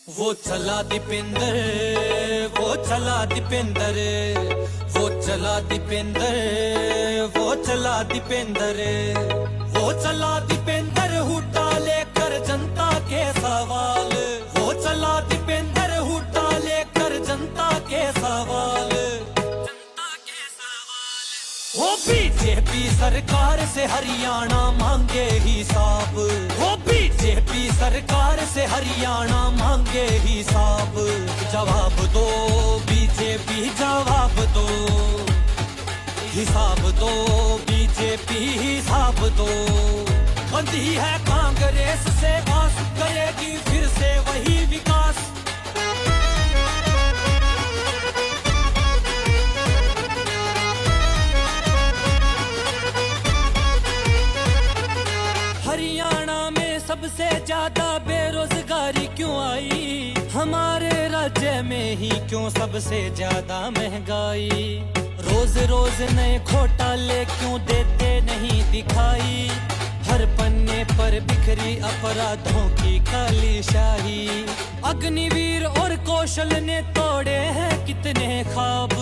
Speaker 3: वो चला दीपेंद्र, वो चला दीपेंद्र, वो चला दीपेंद्र, वो चला दीपेंद्र, वो चला दीपेंद्र हुड्डा लेकर जनता के सवाल, वो चला दीपेंद्र हुड्डा लेकर जनता के सवाल, जनता के सवाल। वो बीजेपी सरकार से हरियाणा मांगे हिसाब, वो बीजेपी सरकार से हरियाणा मांगे हिसाब, जवाब दो बीजेपी जवाब दो, हिसाब दो बीजेपी हिसाब दो। बंदी है कांग्रेस से आस करेगी फिर से वही विकास, हरियाणा में सबसे ज्यादा बेरोजगारी क्यों आई, हमारे राज्य में ही क्यों सबसे ज्यादा महंगाई, रोज रोज नए घोटाले क्यों देते नहीं दिखाई, हर पन्ने पर बिखरी अपराधों की काली शाही, अग्निवीर और कौशल ने तोड़े हैं कितने ख्वाब,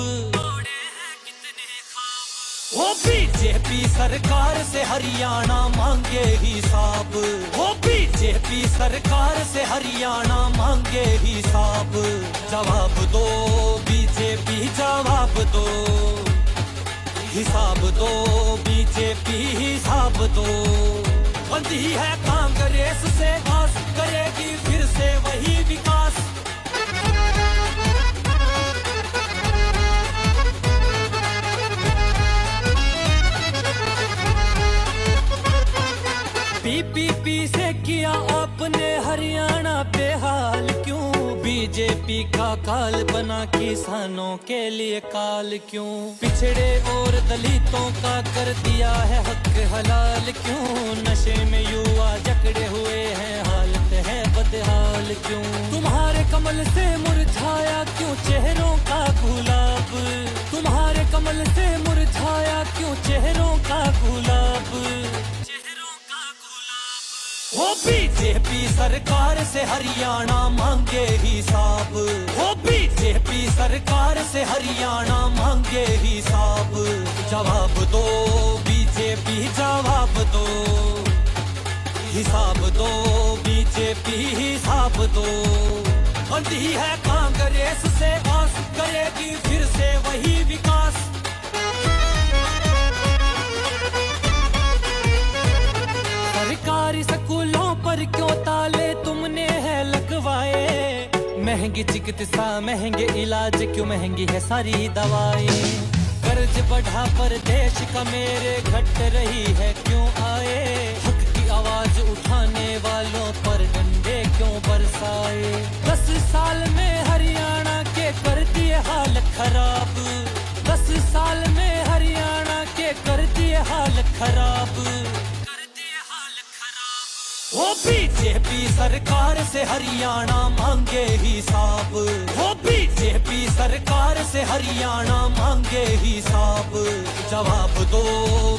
Speaker 3: वो बीजेपी सरकार से हरियाणा मांगे हिसाब, वो बीजेपी सरकार से हरियाणा मांगे हिसाब, जवाब दो बीजेपी जवाब दो, हिसाब दो बीजेपी हिसाब दो। बंदी है कांग्रेस से आस करेगी फिर से वही विकास, पीपीपी से किया आपने हरियाणा बेहाल क्यों, बीजेपी का काल बना किसानों के लिए काल क्यों, पिछड़े और दलितों का कर दिया है हक हलाल क्यों, नशे में युवा जकड़े हुए हैं हालत है बदहाल क्यों, तुम्हारे कमल से मुरझाया क्यों चेहरों का गुलाब, तुम्हारे कमल से मुरझाया क्यों चेहरों का गुलाब, वो बीजेपी सरकार से हरियाणा मांगे हिसाब, वो बीजेपी सरकार से हरियाणा मांगे हिसाब, जवाब दो बीजेपी जवाब दो, हिसाब दो बीजेपी हिसाब दो। बंदी है कांग्रेस से आस करेगी फिर से वही विकास, सरकारी स्कूलों पर क्यों ताले तुमने है लगवाए, महंगी चिकित्सा महंगे इलाज क्यों महंगी है सारी दवाएं, कर्ज बढ़ा पर देश का मेरे घट रही है क्यों आए, हक की आवाज उठाने वालों पर डंडे क्यों बरसाए, 10 साल में हरियाणा के कर दिए हाल खराब, 10 साल में हरियाणा के कर दिए हाल खराब, वो बीजेपी सरकार से हरियाणा मांगे हिसाब, वो बीजेपी सरकार से हरियाणा मांगे हिसाब, जवाब दो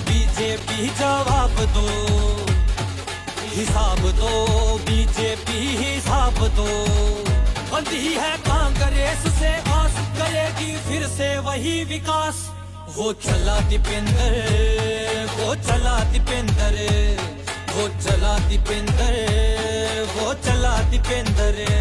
Speaker 3: बीजेपी जवाब दो, हिसाब दो बीजेपी हिसाब दो। बंदी है कांग्रेस से आस करेगी फिर से वही विकास, वो चला दीपेंद्र, वो चला दीपेंद्र, वो चला दीपेंद्र, वो चला दीपेंद्र।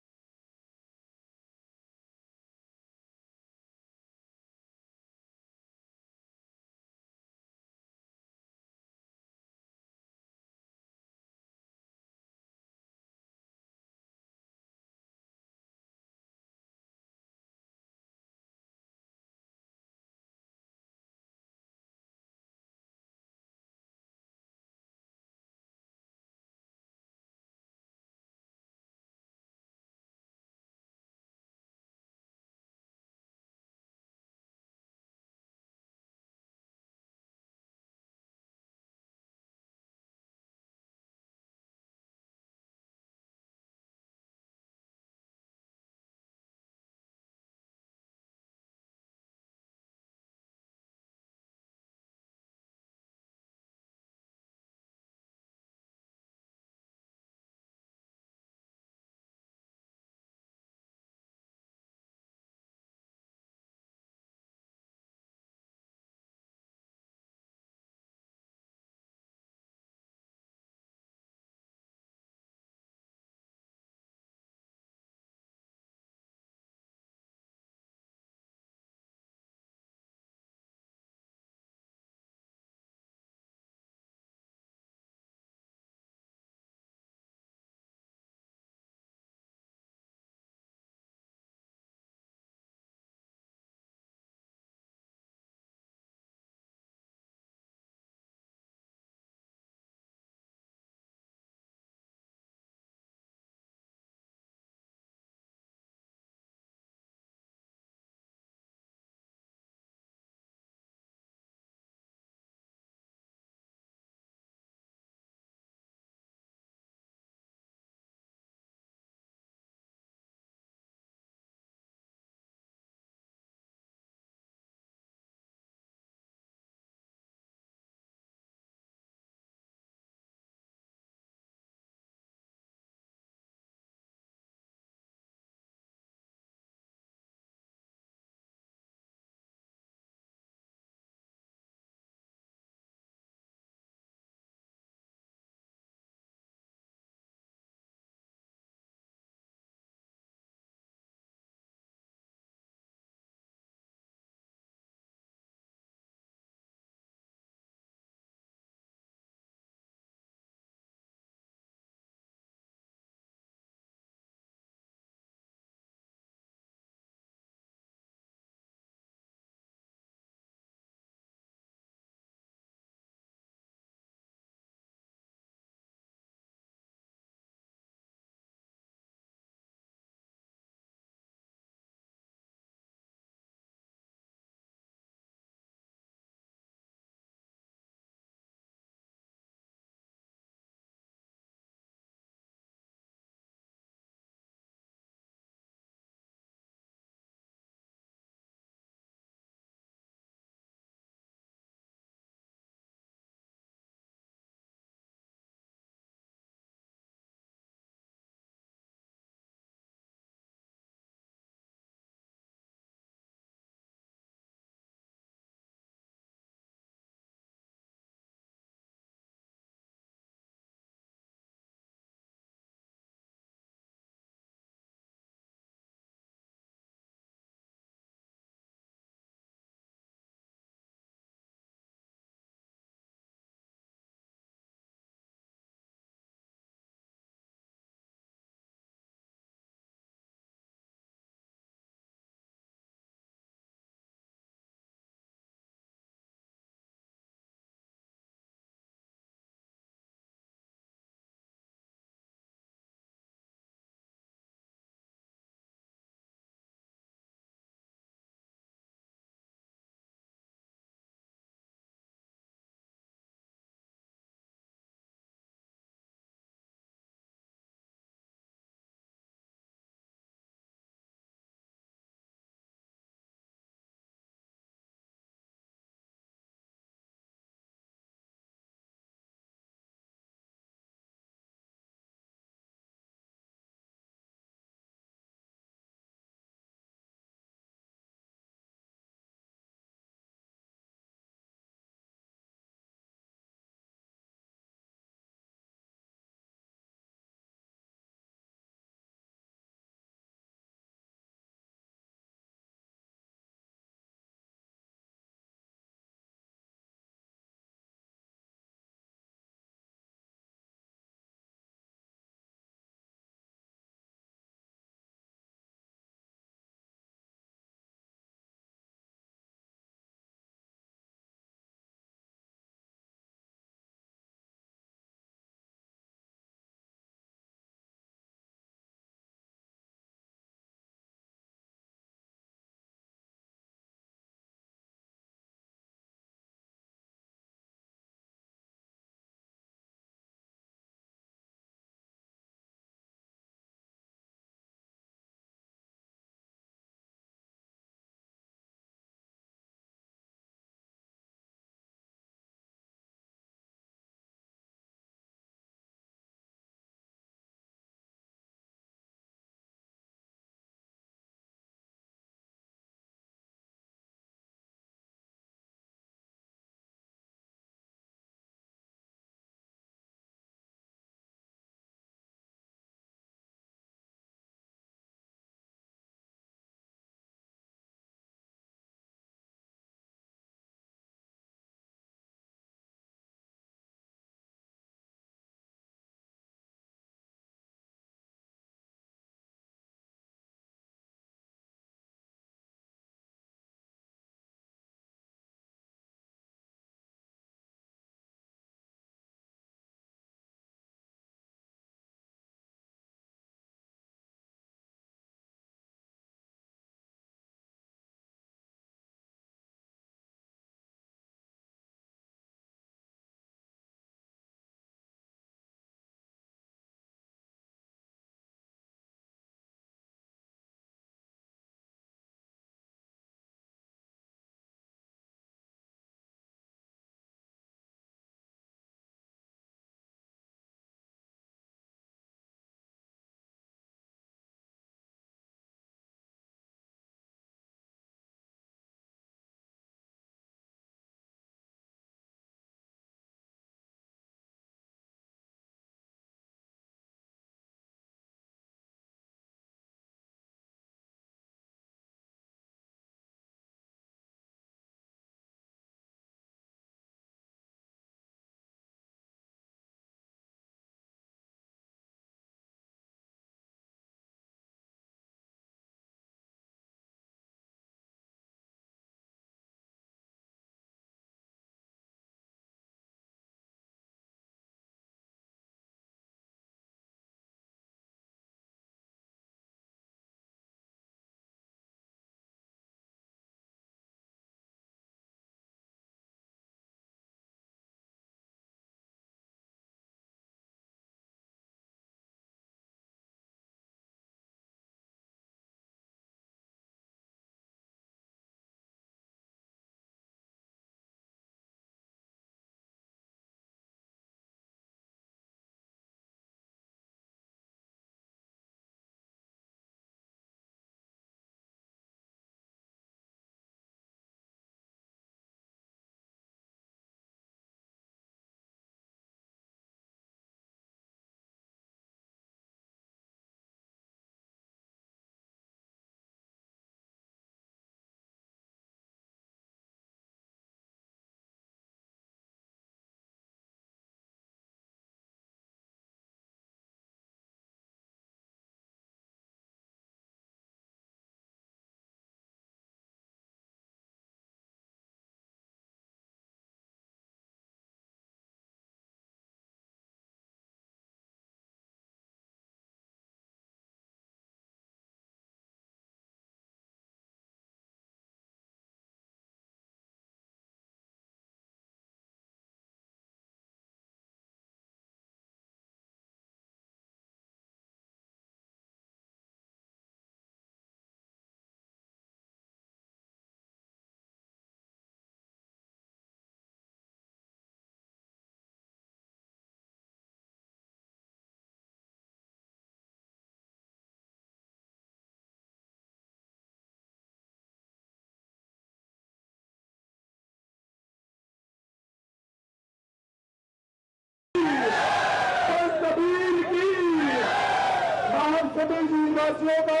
Speaker 2: सभी देशवासियों का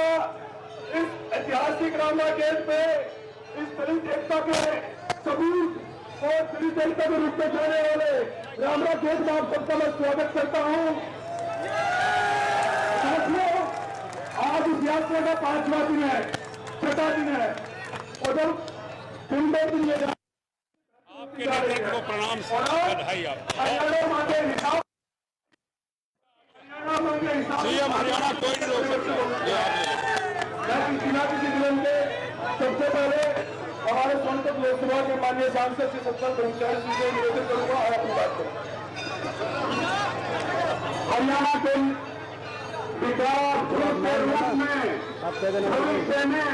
Speaker 2: इस ऐतिहासिक रामला गेट पे इस दलित एकता के सबूत और दलित एकता के रूप में जाने वाले रामला गेट में आप सबका मैं स्वागत करता हूं। साथियों, आज इस यात्रा का 5वां दिन है, 6वां दिन है और जब दिन ब दिन ये
Speaker 4: आपके नेतृत्व को प्रणाम बधाई आप सीएम हरियाणा कोई नहीं रोक सकता।
Speaker 2: किसी जिले में सबसे पहले हमारे सोनभद्र लोकसभा के माननीय सांसद श्री सत्तर ब्रह्मचारी जी से निवेदन करूंगा और अपनी बात करूंगा। हरियाणा के विकास के रूप में भविष्य में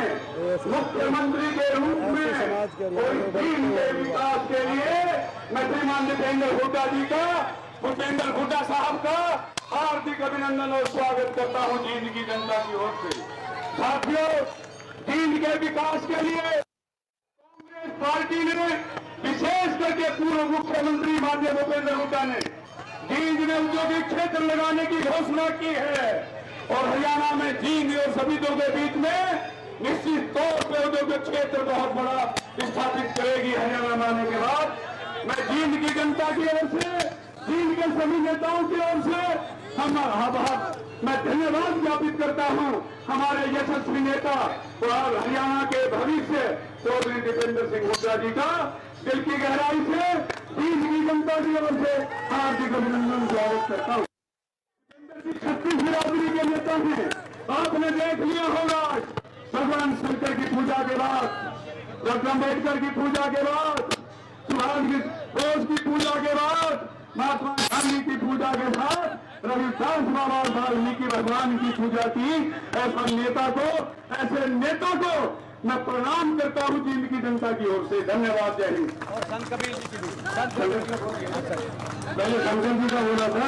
Speaker 2: मुख्यमंत्री के रूप में कोई टीम के विकास के लिए मैं श्रीमान दीपेंद्र हुड्डा जी का, भूपेंद्र हुड्डा साहब का हार्दिक अभिनंदन और स्वागत करता हूं जींद की जनता की ओर से। साथियों, जींद के विकास के लिए कांग्रेस पार्टी ने विशेष करके पूर्व मुख्यमंत्री माननीय भूपेंद्र हुड्डा ने जींद में औद्योगिक क्षेत्र लगाने की घोषणा की है और हरियाणा में जींद और सभी के बीच में निश्चित तौर पर औद्योगिक क्षेत्र बहुत बड़ा स्थापित करेगी हरियाणा में आने के बाद। मैं जींद की जनता की ओर से, जींद के सभी नेताओं की ओर से मैं धन्यवाद ज्ञापित करता हूं हमारे यशस्वी नेता और हरियाणा के भविष्य चौधरी दीपेंद्र सिंह हुड्डा जी का दिल की गहराई से जींद की जनता की ओर से हार्दिक अभिनंदन स्वागत करता हूं। छत्तीस बिरादरी के नेता हैं, आपने देख लिया होगा भगवान शंकर की पूजा के बाद, डॉक्टर अम्बेडकर की पूजा के बाद, सुभाष बोस की पूजा के बाद, महात्मा गांधी की पूजा के साथ रविदास बाबा वाल्मीकि भगवान की पूजा की। ऐसे नेता को मैं प्रणाम करता हूं जींद की जनता की ओर से। धन्यवाद। जय हिंद।
Speaker 1: और संत कबीर जी की भी
Speaker 2: पहले शंकर जी का बोला था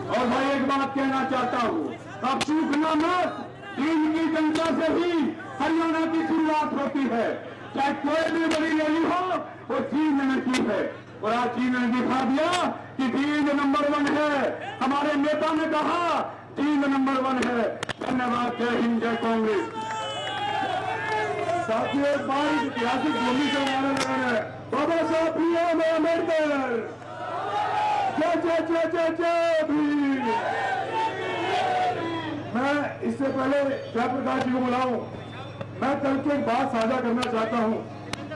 Speaker 2: और मैं एक बात कहना चाहता हूं, अब चूकना मत, जींद की जनता से ही हरियाणा की शुरुआत होती है। चाहे कोई भी बड़ी रैली हो वो जींद में की है और आज जींद ने दिखा दिया कि जींद नंबर 1 है। हमारे नेता ने कहा जींद नंबर 1 है। धन्यवाद। जय हिंद, जय कांग्रेस। साथियों, एक बार ऐतिहासिक भूमि से हमारे लगा है बाबा साहब भीम अम्बेडकर, जय जय जय जय जय भीम। मैं इससे पहले जयप्रकाश जी को बुलाऊं, मैं कल की एक बात साझा करना चाहता हूं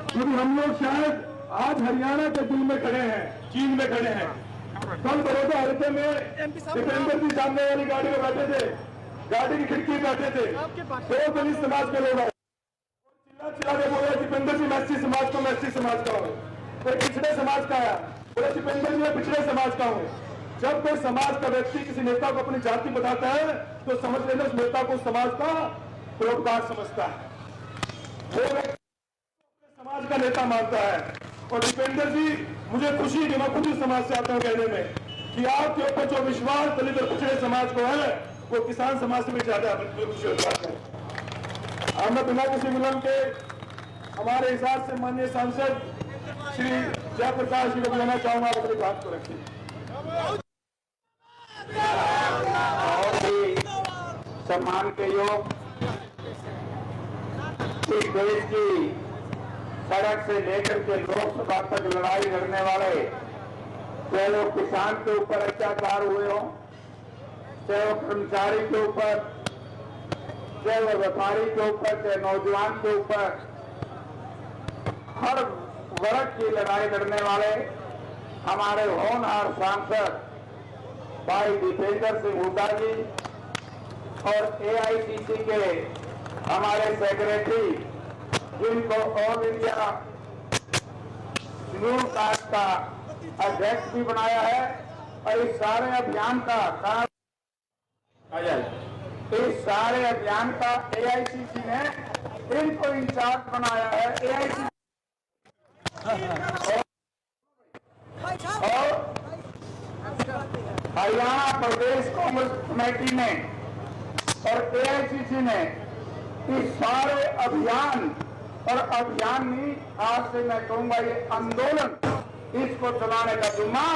Speaker 2: क्योंकि हम लोग शायद आज हरियाणा के दिल में खड़े हैं, चीन में खड़े हैं। कल बड़ौदा हल्के में दीपेंद्र जी सामने वाली गाड़ी में बैठे थे, गाड़ी की खिड़की बैठे थे, 2 दलित समाज के लोग चिल्ला के बोले दीपेंद्र जी मैसी समाज को मैसी समाज का हूँ, कोई पिछड़े समाज का है, बोले दीपेंद्र जी मैं पिछड़े समाज का हूँ। जब कोई समाज का व्यक्ति किसी नेता को अपनी जाति बताता है तो समझ लेना उस नेता को समाज का परोपकार समझता है, वो समाज का नेता मानता है। और दीपेंद्र जी, मुझे खुशी कि मैं खुद इस समाज से आता हूं कहने में कि आपके ऊपर जो विश्वास दलित और पिछड़े समाज को है वो किसान समाज से भी ज्यादा खुशी होता है। अब मैं बिना किसी विलंब के हमारे हिसाब से माननीय सांसद श्री जयप्रकाश जी को बुलाना चाहूंगा, अपनी बात को रखिए।
Speaker 5: और भी सम्मान के योग इस देश की सड़क से लेकर के लोकसभा तक लड़ाई लड़ने वाले, चाहे वो किसान के ऊपर अत्याचार हुए हो, चाहे वो कर्मचारी के ऊपर, चाहे वो व्यापारी के ऊपर, चाहे नौजवान के ऊपर, हर वर्ग की लड़ाई लड़ने वाले हमारे होनहार सांसद भाई दीपेंद्र सिंह हुड्डा जी और एआईसीसी के हमारे सेक्रेटरी जिनको ऑल इंडिया न्यूज कास्ट का अध्यक्ष भी बनाया है और इस सारे अभियान का इस सारे अभियान का एआईसीसी ने इनको इंचार्ज बनाया है। एआईसीसी और हरियाणा प्रदेश कांग्रेस कमेटी ने और एआईसीसी ने इस सारे अभियान और अभियान में आज से मैं कहूंगा ये आंदोलन, इसको चलाने का जिम्मा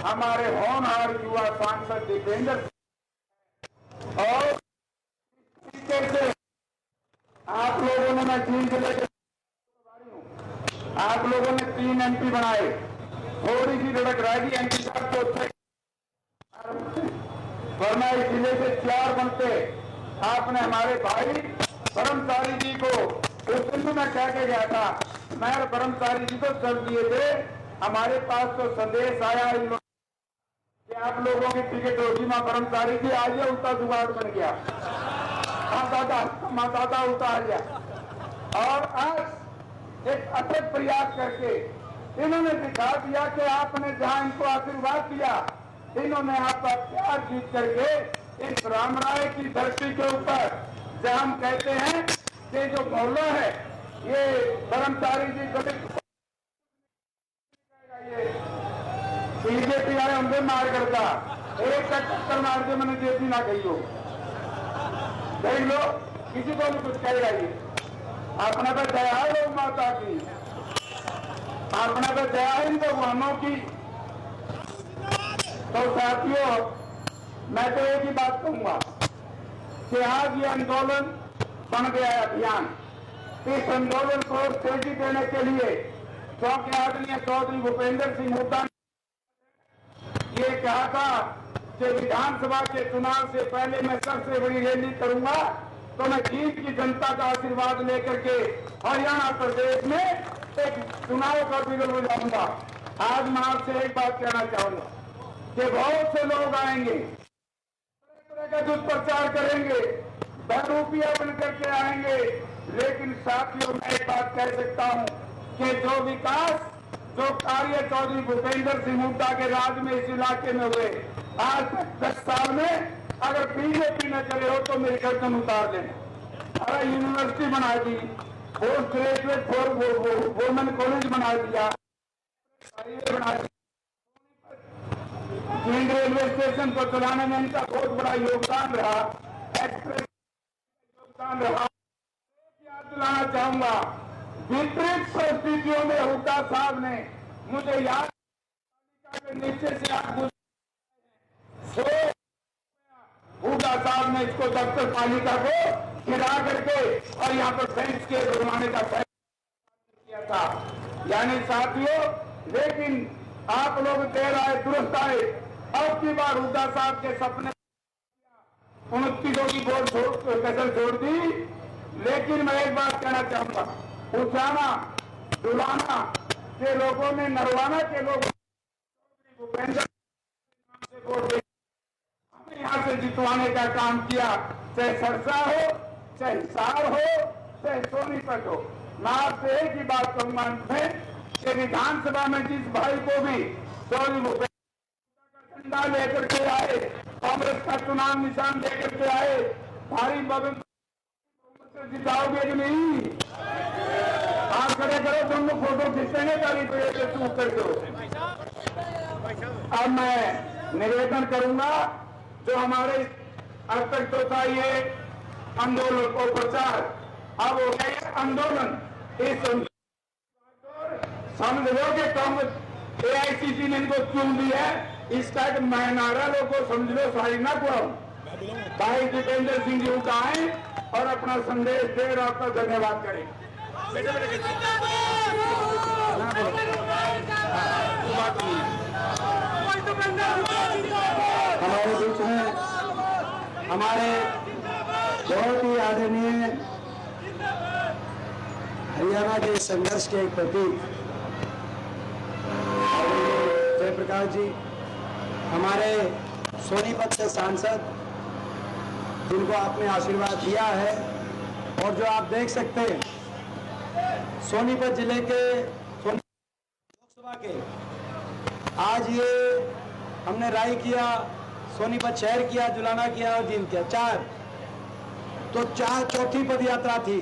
Speaker 5: हमारे होनहार युवा सांसद दीपेंद्र और स्पीकर से आप लोगों ने, मैं 3 जिले के आप लोगों ने 3 MP बनाए, थोड़ी सी लड़क रहेगी MP साहब तो, वरना इस जिले से 4 बनते। आपने हमारे भाई ब्रह्मचारी जी को उस दिन भी मैं कह के गया था, मैं ब्रह्मचारी जी को चल दिए थे, हमारे पास तो संदेश आया इन लोगों कि आप लोगों की टिकट होगी। मां ब्रह्मचारी जी आज उल्टा जुगाड़ बन गया, माता उल्टा आ गया। और आज एक अथक प्रयास करके इन्होंने दिखा दिया कि आपने जहां इनको आशीर्वाद दिया, इन्होंने आपका प्यार जीत करके इस रामराय की धरती के ऊपर, जहां हम कहते हैं कि जो मोहल्ला है ये ब्रह्मचारी जी गठित बीजेपी आए होंगे मार करता एक का चक्कर मार के मैंने जेपी ना कही हो, देख लो किसी को भी कुछ कहेगा ये। अपना तो दया है लोग माता की, अपना तो दया है इन भगवानों की। तो साथियों, मैं तो एक ही बात कहूंगा कि आज ये आंदोलन बन गया है अभियान। इस आंदोलन को तेजी देने के लिए क्योंकि आदरणीय चौधरी भूपेंद्र सिंह हुड्डा ने ये कहा था कि विधानसभा के चुनाव से पहले मैं सबसे बड़ी रैली करूंगा, तो मैं जीत की जनता का आशीर्वाद लेकर के हरियाणा प्रदेश में एक चुनाव का बिगल हो जाऊंगा। आज मैं आपसे एक बात कहना चाहूंगा कि बहुत से लोग आएंगे, तरह का दुष्प्रचार करेंगे, बहरूपिया बन करके आएंगे, लेकिन साथियों मैं एक बात कह सकता हूं कि जो विकास, जो कार्य चौधरी भूपेंद्र सिंह हुड्डा के राज में इस इलाके में हुए, आज 10 साल में अगर बीजेपी न करे हो तो मेरी गर्दन उतार देना। अरे यूनिवर्सिटी बना दी, पोस्ट ग्रेजुएट वुमेन कॉलेज बना दिया, बना दिया, रेलवे स्टेशन को चलाने में इनका बहुत बड़ा योगदान रहा, एक्सप्रेस योगदान रहा। याद दिलाना चाहूंगा, विपरीत परिस्थितियों में हुड्डा साहब ने, मुझे याद नीचे से आप हुड्डा साहब ने इसको दफ्तर पालिका को गिरा करके और यहाँ पर बेंच के बनवाने का फैसला किया था। यानी साथियों, लेकिन आप लोग देर आए दुरुस्त आए, अब की बार हुड्डा साहब के सपने 29 की वोट कसर छोड़ दी। लेकिन मैं एक बात कहना चाहूंगा, उठाना डुलाना के लोगों ने, नरवाना के लोगों भूपेंद्र से वोट दे हमें यहाँ से जितवाने का काम किया, चाहे सरसा हो, चाहे हिसार हो, चाहे सोनीपत हो। मैं आपसे एक ही बात कहूंगा कि विधानसभा में जिस भाई को भी चौधरी भूपेंद्र का झंडा लेकर के आए, कांग्रेस का चुनाव निशान लेकर के आए, भारी बहुमत से जिताओगे कि नहीं? आप खड़े करो, दोनों फोटो खींचेंगे तारीफ कर दो। अब मैं निवेदन करूंगा, जो हमारे अब तक तो था ये आंदोलन और प्रचार, अब हो गया ये आंदोलन। इस समझ लो कि कांग्रेस AICC ने इनको चुन लिया है, इसका एक महनारा लोगों को समझ लो, सारी ना को भाई भूपेंद्र सिंह जी का आए और अपना संदेश दे और आपका धन्यवाद करें।
Speaker 1: हमारे बीच में हमारे बहुत ही आदरणीय हरियाणा के संघर्ष के एक प्रतीक जयप्रकाश जी, हमारे सोनीपत से सांसद, जिनको आपने आशीर्वाद दिया है, और जो आप देख सकते हैं सोनीपत जिले के लोकसभा के, आज ये हमने राय किया, सोनीपत शहर किया, जुलाना किया और जींद किया, 4 तो 4 चौथी पद यात्रा थी।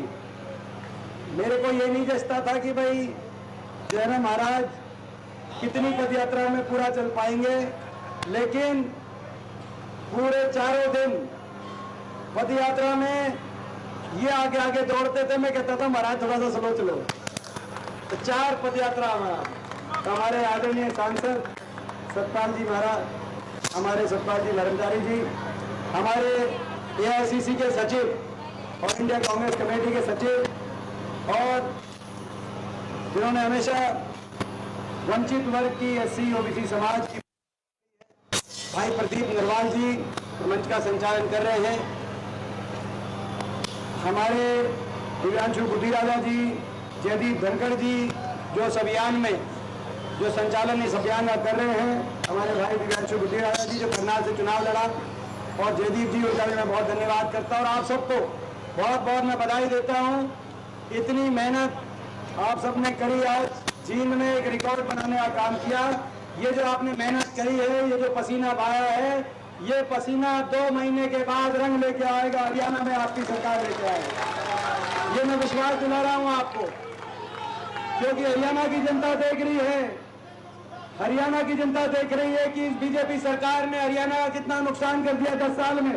Speaker 1: मेरे को ये नहीं जचता था कि भाई जो है ना महाराज कितनी पद यात्रा में पूरा चल पाएंगे, लेकिन पूरे 4 दिन पद यात्रा में ये आगे आगे दौड़ते थे। मैं कहता था महाराज थोड़ा सा स्लो चलो। तो 4 पद यात्रा हमारे आदरणीय सांसद सतपाल जी महाराज, हमारे सतपाल जी धर्मचारी जी, हमारे एआईसीसी के सचिव और इंडिया कांग्रेस कमेटी के सचिव और जिन्होंने हमेशा वंचित वर्ग की एससी ओबीसी समाज की भाई प्रदीप नरवाल जी मंच का संचालन कर रहे हैं। हमारे दिव्यांशु बुद्धिराजा जी, जयदीप धनखड़ जी जो इस अभियान में जो संचालन इस अभियान का कर रहे हैं, हमारे भाई दिव्यांशु बुद्धिराजा जी जो करनाल से चुनाव लड़ा, और जयदीप जी उनका भी मैं बहुत धन्यवाद करता हूं। और आप सबको बहुत बहुत मैं बधाई देता हूं। इतनी मेहनत आप सबने करी, आज चीन में एक रिकॉर्ड बनाने का काम किया। ये जो आपने मेहनत करी है, ये जो पसीना बहाया है, ये पसीना 2 महीने के बाद रंग लेके आएगा, हरियाणा में आपकी सरकार लेके आएगी। ये मैं विश्वास दिला रहा हूं आपको, क्योंकि हरियाणा की जनता देख रही है, हरियाणा की जनता देख रही है कि इस बीजेपी सरकार ने हरियाणा का कितना नुकसान कर दिया। 10 साल में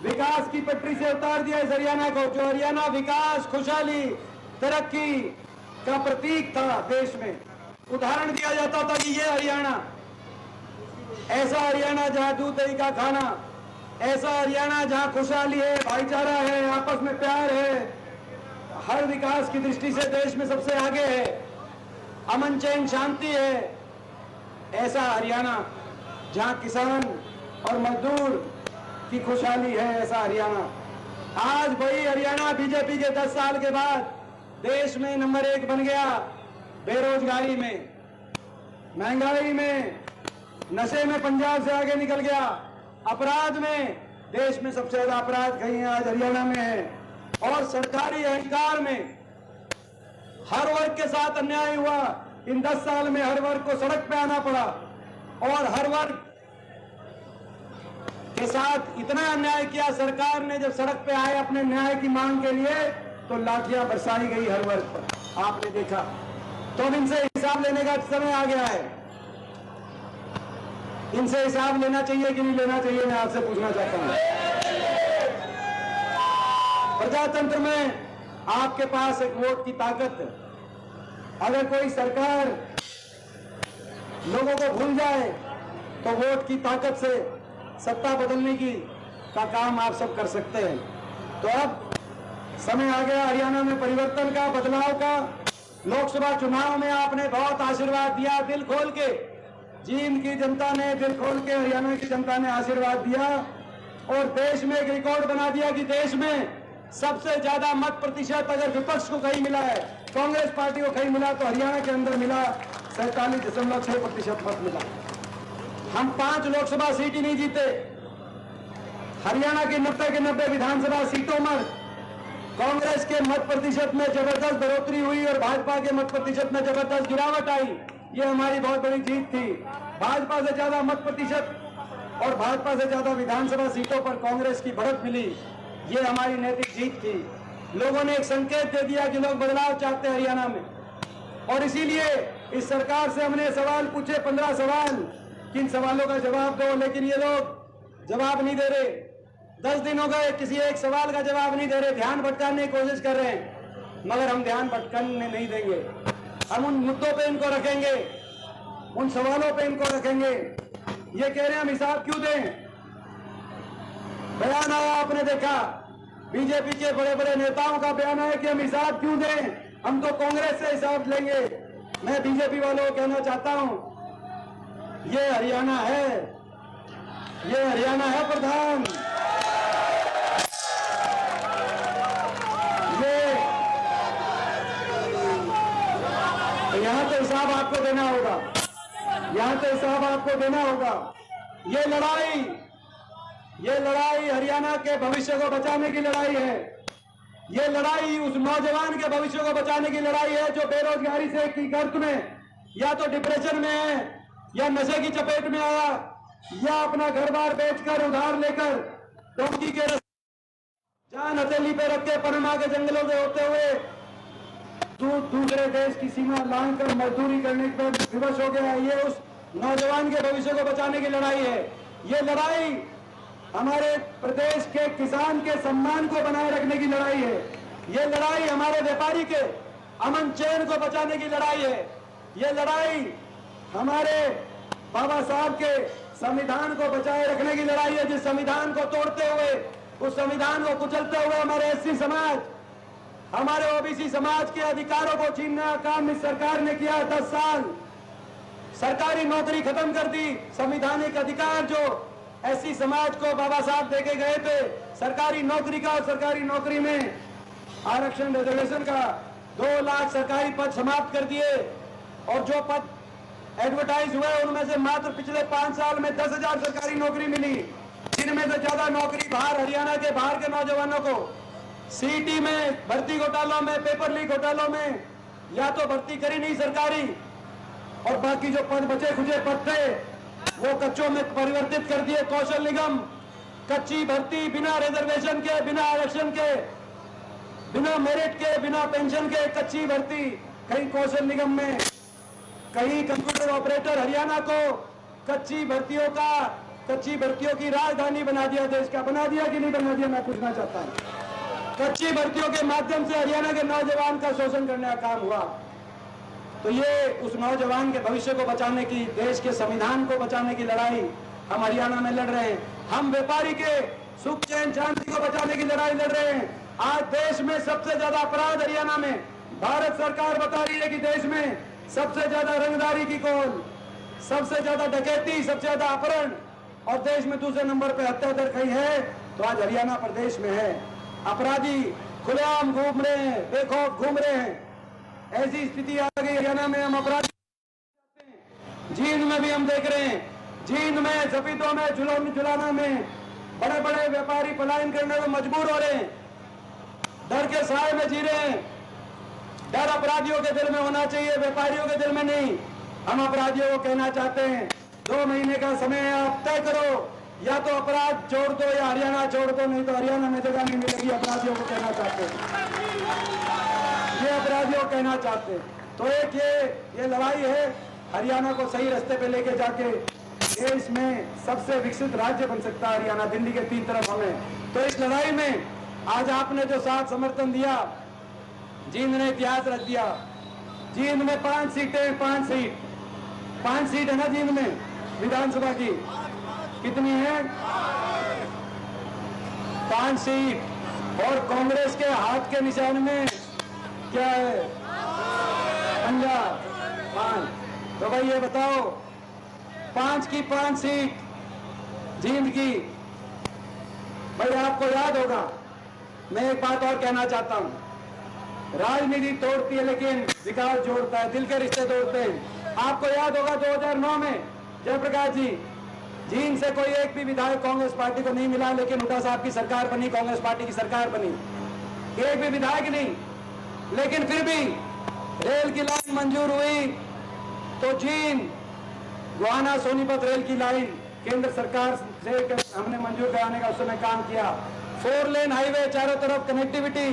Speaker 1: विकास की पटरी से उतार दिया इस हरियाणा को। जो हरियाणा विकास, खुशहाली, तरक्की का प्रतीक था देश में, उदाहरण दिया जाता था कि ये हरियाणा, ऐसा हरियाणा जहां दूध दही का खाना, ऐसा हरियाणा जहां खुशहाली है, भाईचारा है, आपस में प्यार है, हर विकास की दृष्टि से देश में सबसे आगे है, अमन चैन शांति है, ऐसा हरियाणा जहां किसान और मजदूर की खुशहाली है, ऐसा हरियाणा। आज वही हरियाणा बीजेपी के 10 साल के बाद देश में नंबर 1 बन गया। बेरोजगारी में, महंगाई में, नशे में पंजाब से आगे निकल गया, अपराध में देश में सबसे ज्यादा अपराध कहीं आज हरियाणा में है, और सरकारी अहंकार में हर वर्ग के साथ अन्याय हुआ। इन 10 साल में हर वर्ग को सड़क पे आना पड़ा, और हर वर्ग के साथ इतना अन्याय किया सरकार ने, जब सड़क पे आए अपने न्याय की मांग के लिए तो लाठियां बरसाई गई हर वर्ग पर, आपने देखा। तो अब इनसे हिसाब लेने का समय आ गया है। इनसे हिसाब लेना चाहिए कि नहीं लेना चाहिए, मैं आपसे पूछना चाहता हूं। प्रजातंत्र में आपके पास एक वोट की ताकत है। अगर कोई सरकार लोगों को भूल जाए तो वोट की ताकत से सत्ता बदलने का काम आप सब कर सकते हैं। तो अब समय आ गया हरियाणा में परिवर्तन का, बदलाव का। लोकसभा चुनाव में आपने बहुत आशीर्वाद दिया, दिल खोल के। जींद की जनता ने दिल खोल के, हरियाणा की जनता ने आशीर्वाद दिया, और देश में एक रिकॉर्ड बना दिया कि देश में सबसे ज्यादा मत प्रतिशत अगर विपक्ष को कहीं मिला है, कांग्रेस पार्टी को कहीं मिला, तो हरियाणा के अंदर मिला। 47.6% मत मिला। हम 5 लोकसभा सीट ही नहीं जीते। हरियाणा की 90 के 90 विधानसभा सीटों में कांग्रेस के मत प्रतिशत में जबरदस्त बढ़ोतरी हुई और भाजपा के मत प्रतिशत में जबरदस्त गिरावट आई। ये हमारी बहुत बड़ी जीत थी। भाजपा से ज्यादा मत प्रतिशत और भाजपा से ज्यादा विधानसभा सीटों पर कांग्रेस की बढ़त मिली। ये हमारी नैतिक जीत थी। लोगों ने एक संकेत दे दिया कि लोग बदलाव चाहते हैं हरियाणा में, और इसीलिए इस सरकार से हमने सवाल पूछे, 15 सवाल। किन सवालों का जवाब दो, लेकिन ये लोग जवाब नहीं दे रहे। 10 दिन हो गए, किसी एक सवाल का जवाब नहीं दे रहे, ध्यान भटकाने की कोशिश कर रहे हैं। मगर हम ध्यान भटकाने नहीं देंगे। हम उन मुद्दों पे इनको रखेंगे, उन सवालों पे इनको रखेंगे। ये कह रहे हैं हम हिसाब क्यों दें? बयान आया, आपने देखा, बीजेपी के बड़े बड़े नेताओं का बयान आया कि हम हिसाब क्यों दें, हम तो कांग्रेस से हिसाब लेंगे। मैं बीजेपी वालों को कहना चाहता हूं, ये हरियाणा है, ये हरियाणा है प्रधान। यहां तो हिसाब आपको देना होगा, यहां तो हिसाब आपको देना होगा। ये लड़ाई हरियाणा के भविष्य को बचाने की लड़ाई है। ये लड़ाई उस नौजवान के भविष्य को बचाने की लड़ाई है जो बेरोजगारी से की गर्त में, या तो डिप्रेशन में है, या नशे की चपेट में आया, या अपना घर बार बेचकर उधार लेकर डोंकी के जान हथेली पे रख के पनमा के जंगलों से होते हुए दूसरे देश की सीमा लांघकर मजदूरी करने पर विवश हो गया। ये उस नौजवान के भविष्य को बचाने की लड़ाई है। ये लड़ाई हमारे प्रदेश के किसान के सम्मान को बनाए रखने की लड़ाई है। ये लड़ाई हमारे व्यापारी के अमन चैन को बचाने की लड़ाई है। ये लड़ाई हमारे बाबा साहब के संविधान को बचाए रखने की लड़ाई है, जिस संविधान को तोड़ते हुए उस संविधान को कुचलते हुए हमारे एससी समाज, हमारे ओबीसी समाज के अधिकारों को छीनने का काम इस सरकार ने किया। 10 साल सरकारी नौकरी खत्म कर दी। संवैधानिक अधिकार जो एससी समाज को बाबा साहब देके गए थे सरकारी नौकरी का, और सरकारी नौकरी में आरक्षण रिजर्वेशन का 2 लाख सरकारी पद समाप्त कर दिए। और जो पद एडवर्टाइज हुए उनमें से मात्र पिछले 5 साल में 10,000 सरकारी नौकरी मिली, जिनमें से ज्यादा नौकरी बाहर, हरियाणा के बाहर के नौजवानों को सीटी में, भर्ती घोटालों में, पेपर लीक घोटालों में या तो भर्ती करी नहीं सरकारी, और बाकी जो पद बचे खुचे पद थे वो कच्चों में परिवर्तित कर दिए। कौशल निगम, कच्ची भर्ती, बिना रिजर्वेशन के, बिना आरक्षण के, बिना मेरिट के, बिना पेंशन के कच्ची भर्ती। कहीं कौशल निगम में, कहीं कंप्यूटर ऑपरेटर, हरियाणा को कच्ची भर्तियों की राजधानी बना दिया देश का। बना दिया कि नहीं बना दिया, मैं पूछना चाहता हूं। कच्ची भर्तियों के माध्यम से हरियाणा के नौजवान का शोषण करने का काम हुआ। तो ये उस नौजवान के भविष्य को बचाने की, देश के संविधान को बचाने की लड़ाई हम हरियाणा में लड़ रहे हैं। हम व्यापारी के सुख चैन शांति को बचाने की लड़ाई लड़ रहे हैं। आज देश में सबसे ज्यादा अपराध हरियाणा में, भारत सरकार बता रही है कि देश में सबसे ज्यादा रंगदारी की कौन, सबसे ज्यादा डकैती, सबसे ज्यादा अपहरण, और देश में दूसरे नंबर पे हत्या दर कहीं है तो आज हरियाणा प्रदेश में है। अपराधी खुलेआम घूम रहे हैं, बेखौफ घूम रहे हैं। ऐसी स्थिति आ गई हरियाणा में। हम अपराधी जींद में भी हम देख रहे हैं, जींद में, जपीतों में, जुलाना में बड़े बड़े व्यापारी पलायन करने को मजबूर हो रहे हैं, डर के साए में जी रहे हैं। डर अपराधियों के दिल में होना चाहिए, व्यापारियों के दिल में नहीं। हम अपराधियों को कहना चाहते हैं 2 महीने का समय है, आप तय करो, या तो अपराध छोड़ दो या हरियाणा छोड़ दो, नहीं तो हरियाणा में जगह नहीं मिलेगी। अपराधियों को कहना चाहते हैं, ये अपराधियों को कहना चाहते हैं। तो एक ये लड़ाई है हरियाणा को सही रास्ते पे लेके जाके देश में सबसे विकसित राज्य बन सकता है हरियाणा, दिल्ली के 3 तरफ हमें। तो इस लड़ाई में आज आपने जो साथ समर्थन दिया, जींद ने इतिहास रख दिया। जींद में 5 सीटें, 5 सीट है ना जींद में विधानसभा की, कितनी है? 5 सीट। और कांग्रेस के हाथ के निशान में क्या है? पंजाब 5। तो भाई ये बताओ, 5 की 5 सीट जींद की। भाई आपको याद होगा, मैं एक बात और कहना चाहता हूं, राजनीति तोड़ती है लेकिन विकास जोड़ता है, दिल के रिश्ते तोड़ते हैं। आपको याद होगा 2009 में जयप्रकाश जी, जींद से कोई एक भी विधायक कांग्रेस पार्टी को नहीं मिला, लेकिन हुड्डा साहब की सरकार बनी, कांग्रेस पार्टी की सरकार बनी, एक भी विधायक नहीं। लेकिन फिर भी रेल की लाइन मंजूर हुई तो जींद गोहाना सोनीपत रेल की लाइन केंद्र सरकार से हमने मंजूर कराने का उस समय काम किया। 4 लेन हाईवे, चारों तरफ कनेक्टिविटी,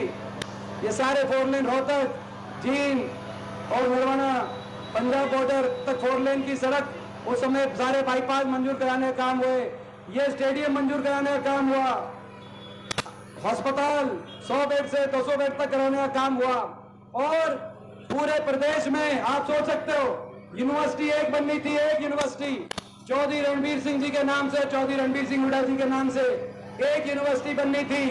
Speaker 1: ये सारे 4 लेन रोहतक, जींद और नरवाना पंजाब बॉर्डर तक 4 लेन की सड़क, उस समय सारे बाईपास मंजूर कराने का काम हुए। ये स्टेडियम मंजूर कराने का काम हुआ, अस्पताल 100 बेड से 200 बेड तक कराने का काम हुआ। और पूरे प्रदेश में आप सोच सकते हो, यूनिवर्सिटी एक बननी थी, एक यूनिवर्सिटी चौधरी रणबीर सिंह जी के नाम से, चौधरी रणबीर सिंह हुड्डा जी के नाम से एक यूनिवर्सिटी बननी थी।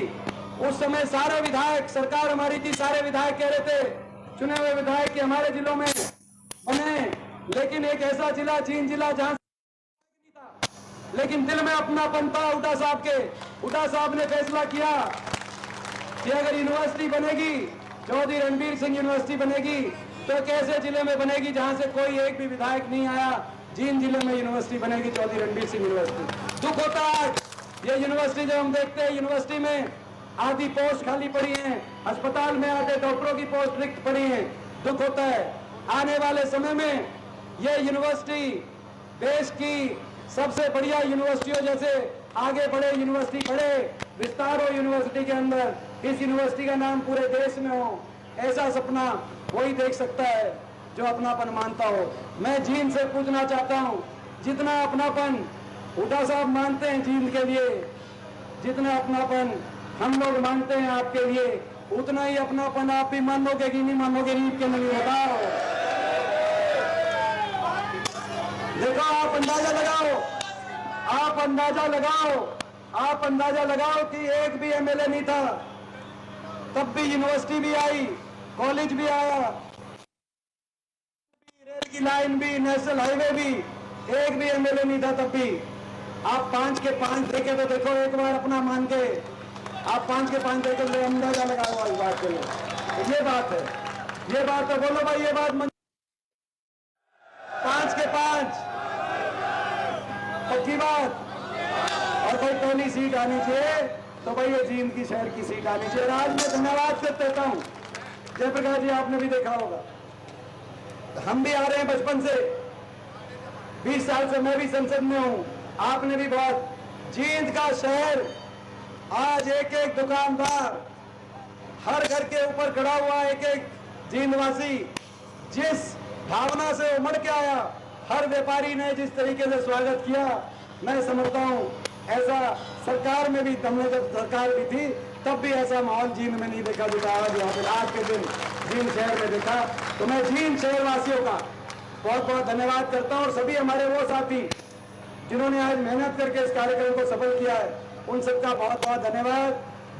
Speaker 1: उस समय सारे विधायक, सरकार हमारी थी, सारे विधायक कह रहे थे, चुने हुए विधायक कि हमारे जिलों में बने, लेकिन एक ऐसा जिला, जींद जिला, जहां नहीं था, लेकिन दिल में अपनापन था हुड्डा साहब के। हुड्डा साहब ने फैसला किया कि अगर यूनिवर्सिटी बनेगी, चौधरी रणबीर सिंह यूनिवर्सिटी बनेगी, तो एक ऐसे जिले में बनेगी जहां से कोई एक भी विधायक नहीं आया। जींद जिले में यूनिवर्सिटी बनेगी, चौधरी रणबीर सिंह यूनिवर्सिटी। दुख होता है, ये यूनिवर्सिटी जो हम देखते हैं, यूनिवर्सिटी में आधी पोस्ट खाली पड़ी है, अस्पताल में आधे डॉक्टरों की पोस्ट रिक्त पड़ी है। दुख होता है। आने वाले समय में ये यूनिवर्सिटी देश की सबसे बढ़िया यूनिवर्सिटियों जैसे आगे बढ़े, यूनिवर्सिटी बढ़े, विस्तार हो यूनिवर्सिटी के अंदर, इस यूनिवर्सिटी का नाम पूरे देश में हो, ऐसा सपना वही देख सकता है जो अपनापन मानता हो। मैं जींद से पूछना चाहता हूँ, जितना अपनापन हुड्डा साहब मानते हैं जींद के लिए, जितना अपनापन हम लोग मानते हैं आपके लिए, उतना ही अपनापन आप भी मानोगे कि नहीं मानोगे? रीत के नहीं, बताओ। देखो, आप अंदाजा लगाओ आप अंदाजा लगाओ कि एक भी एमएलए नहीं था, तब भी यूनिवर्सिटी भी आई, कॉलेज भी आया, रेल की लाइन भी, नेशनल हाईवे भी, एक भी एमएलए नहीं था तब भी। आप 5 के 5 देखे तो देखो एक बार अपना मान के, आप 5 के 5 देखे तो अंदाजा लगाओ इस बात के लिए। तो ये बात है, ये बात तो बोलो भाई, ये बात 5 के 5 पक्की बात। और भाई पहली सीट आनी चाहिए तो भाई ये जींद की शहर की सीट आनी चाहिए। आज मैं धन्यवाद देता हूं जयप्रकाश जी, आपने भी देखा होगा, हम भी आ रहे हैं बचपन से, 20 साल से मैं भी संसद में हूं, आपने भी बहुत। जींद का शहर आज एक एक दुकानदार, हर घर के ऊपर खड़ा हुआ एक एक जींदवासी जिस भावना से उमड़ के आया, हर व्यापारी ने जिस तरीके से स्वागत किया, मैं समझता हूं ऐसा सरकार में भी, हमने जब सरकार भी थी तब भी ऐसा माहौल जींद में नहीं देखा जितना आज यहाँ पे आज के दिन जींद शहर में देखा। तो मैं जींद शहर वासियों का बहुत बहुत धन्यवाद करता हूँ और सभी हमारे वो साथी जिन्होंने आज मेहनत करके इस कार्यक्रम को सफल किया है, उन सबका बहुत बहुत धन्यवाद।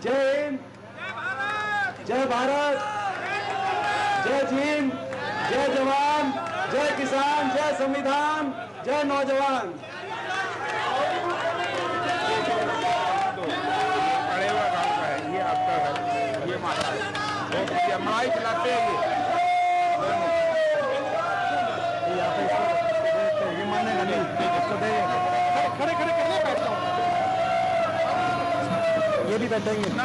Speaker 1: जय हिंद, जय भारत, जय जींद, जय जवान, जय किसान, जय संविधान, जय नौजवान।
Speaker 5: खड़े हुआ गाँव का है, ये आपका है, ये हमारा है, ये मलाई खिलाते हैं ये मानेगा नहीं, इसको दे खड़े खड़े करने बैठता हूँ, ये भी बैठेंगे ना।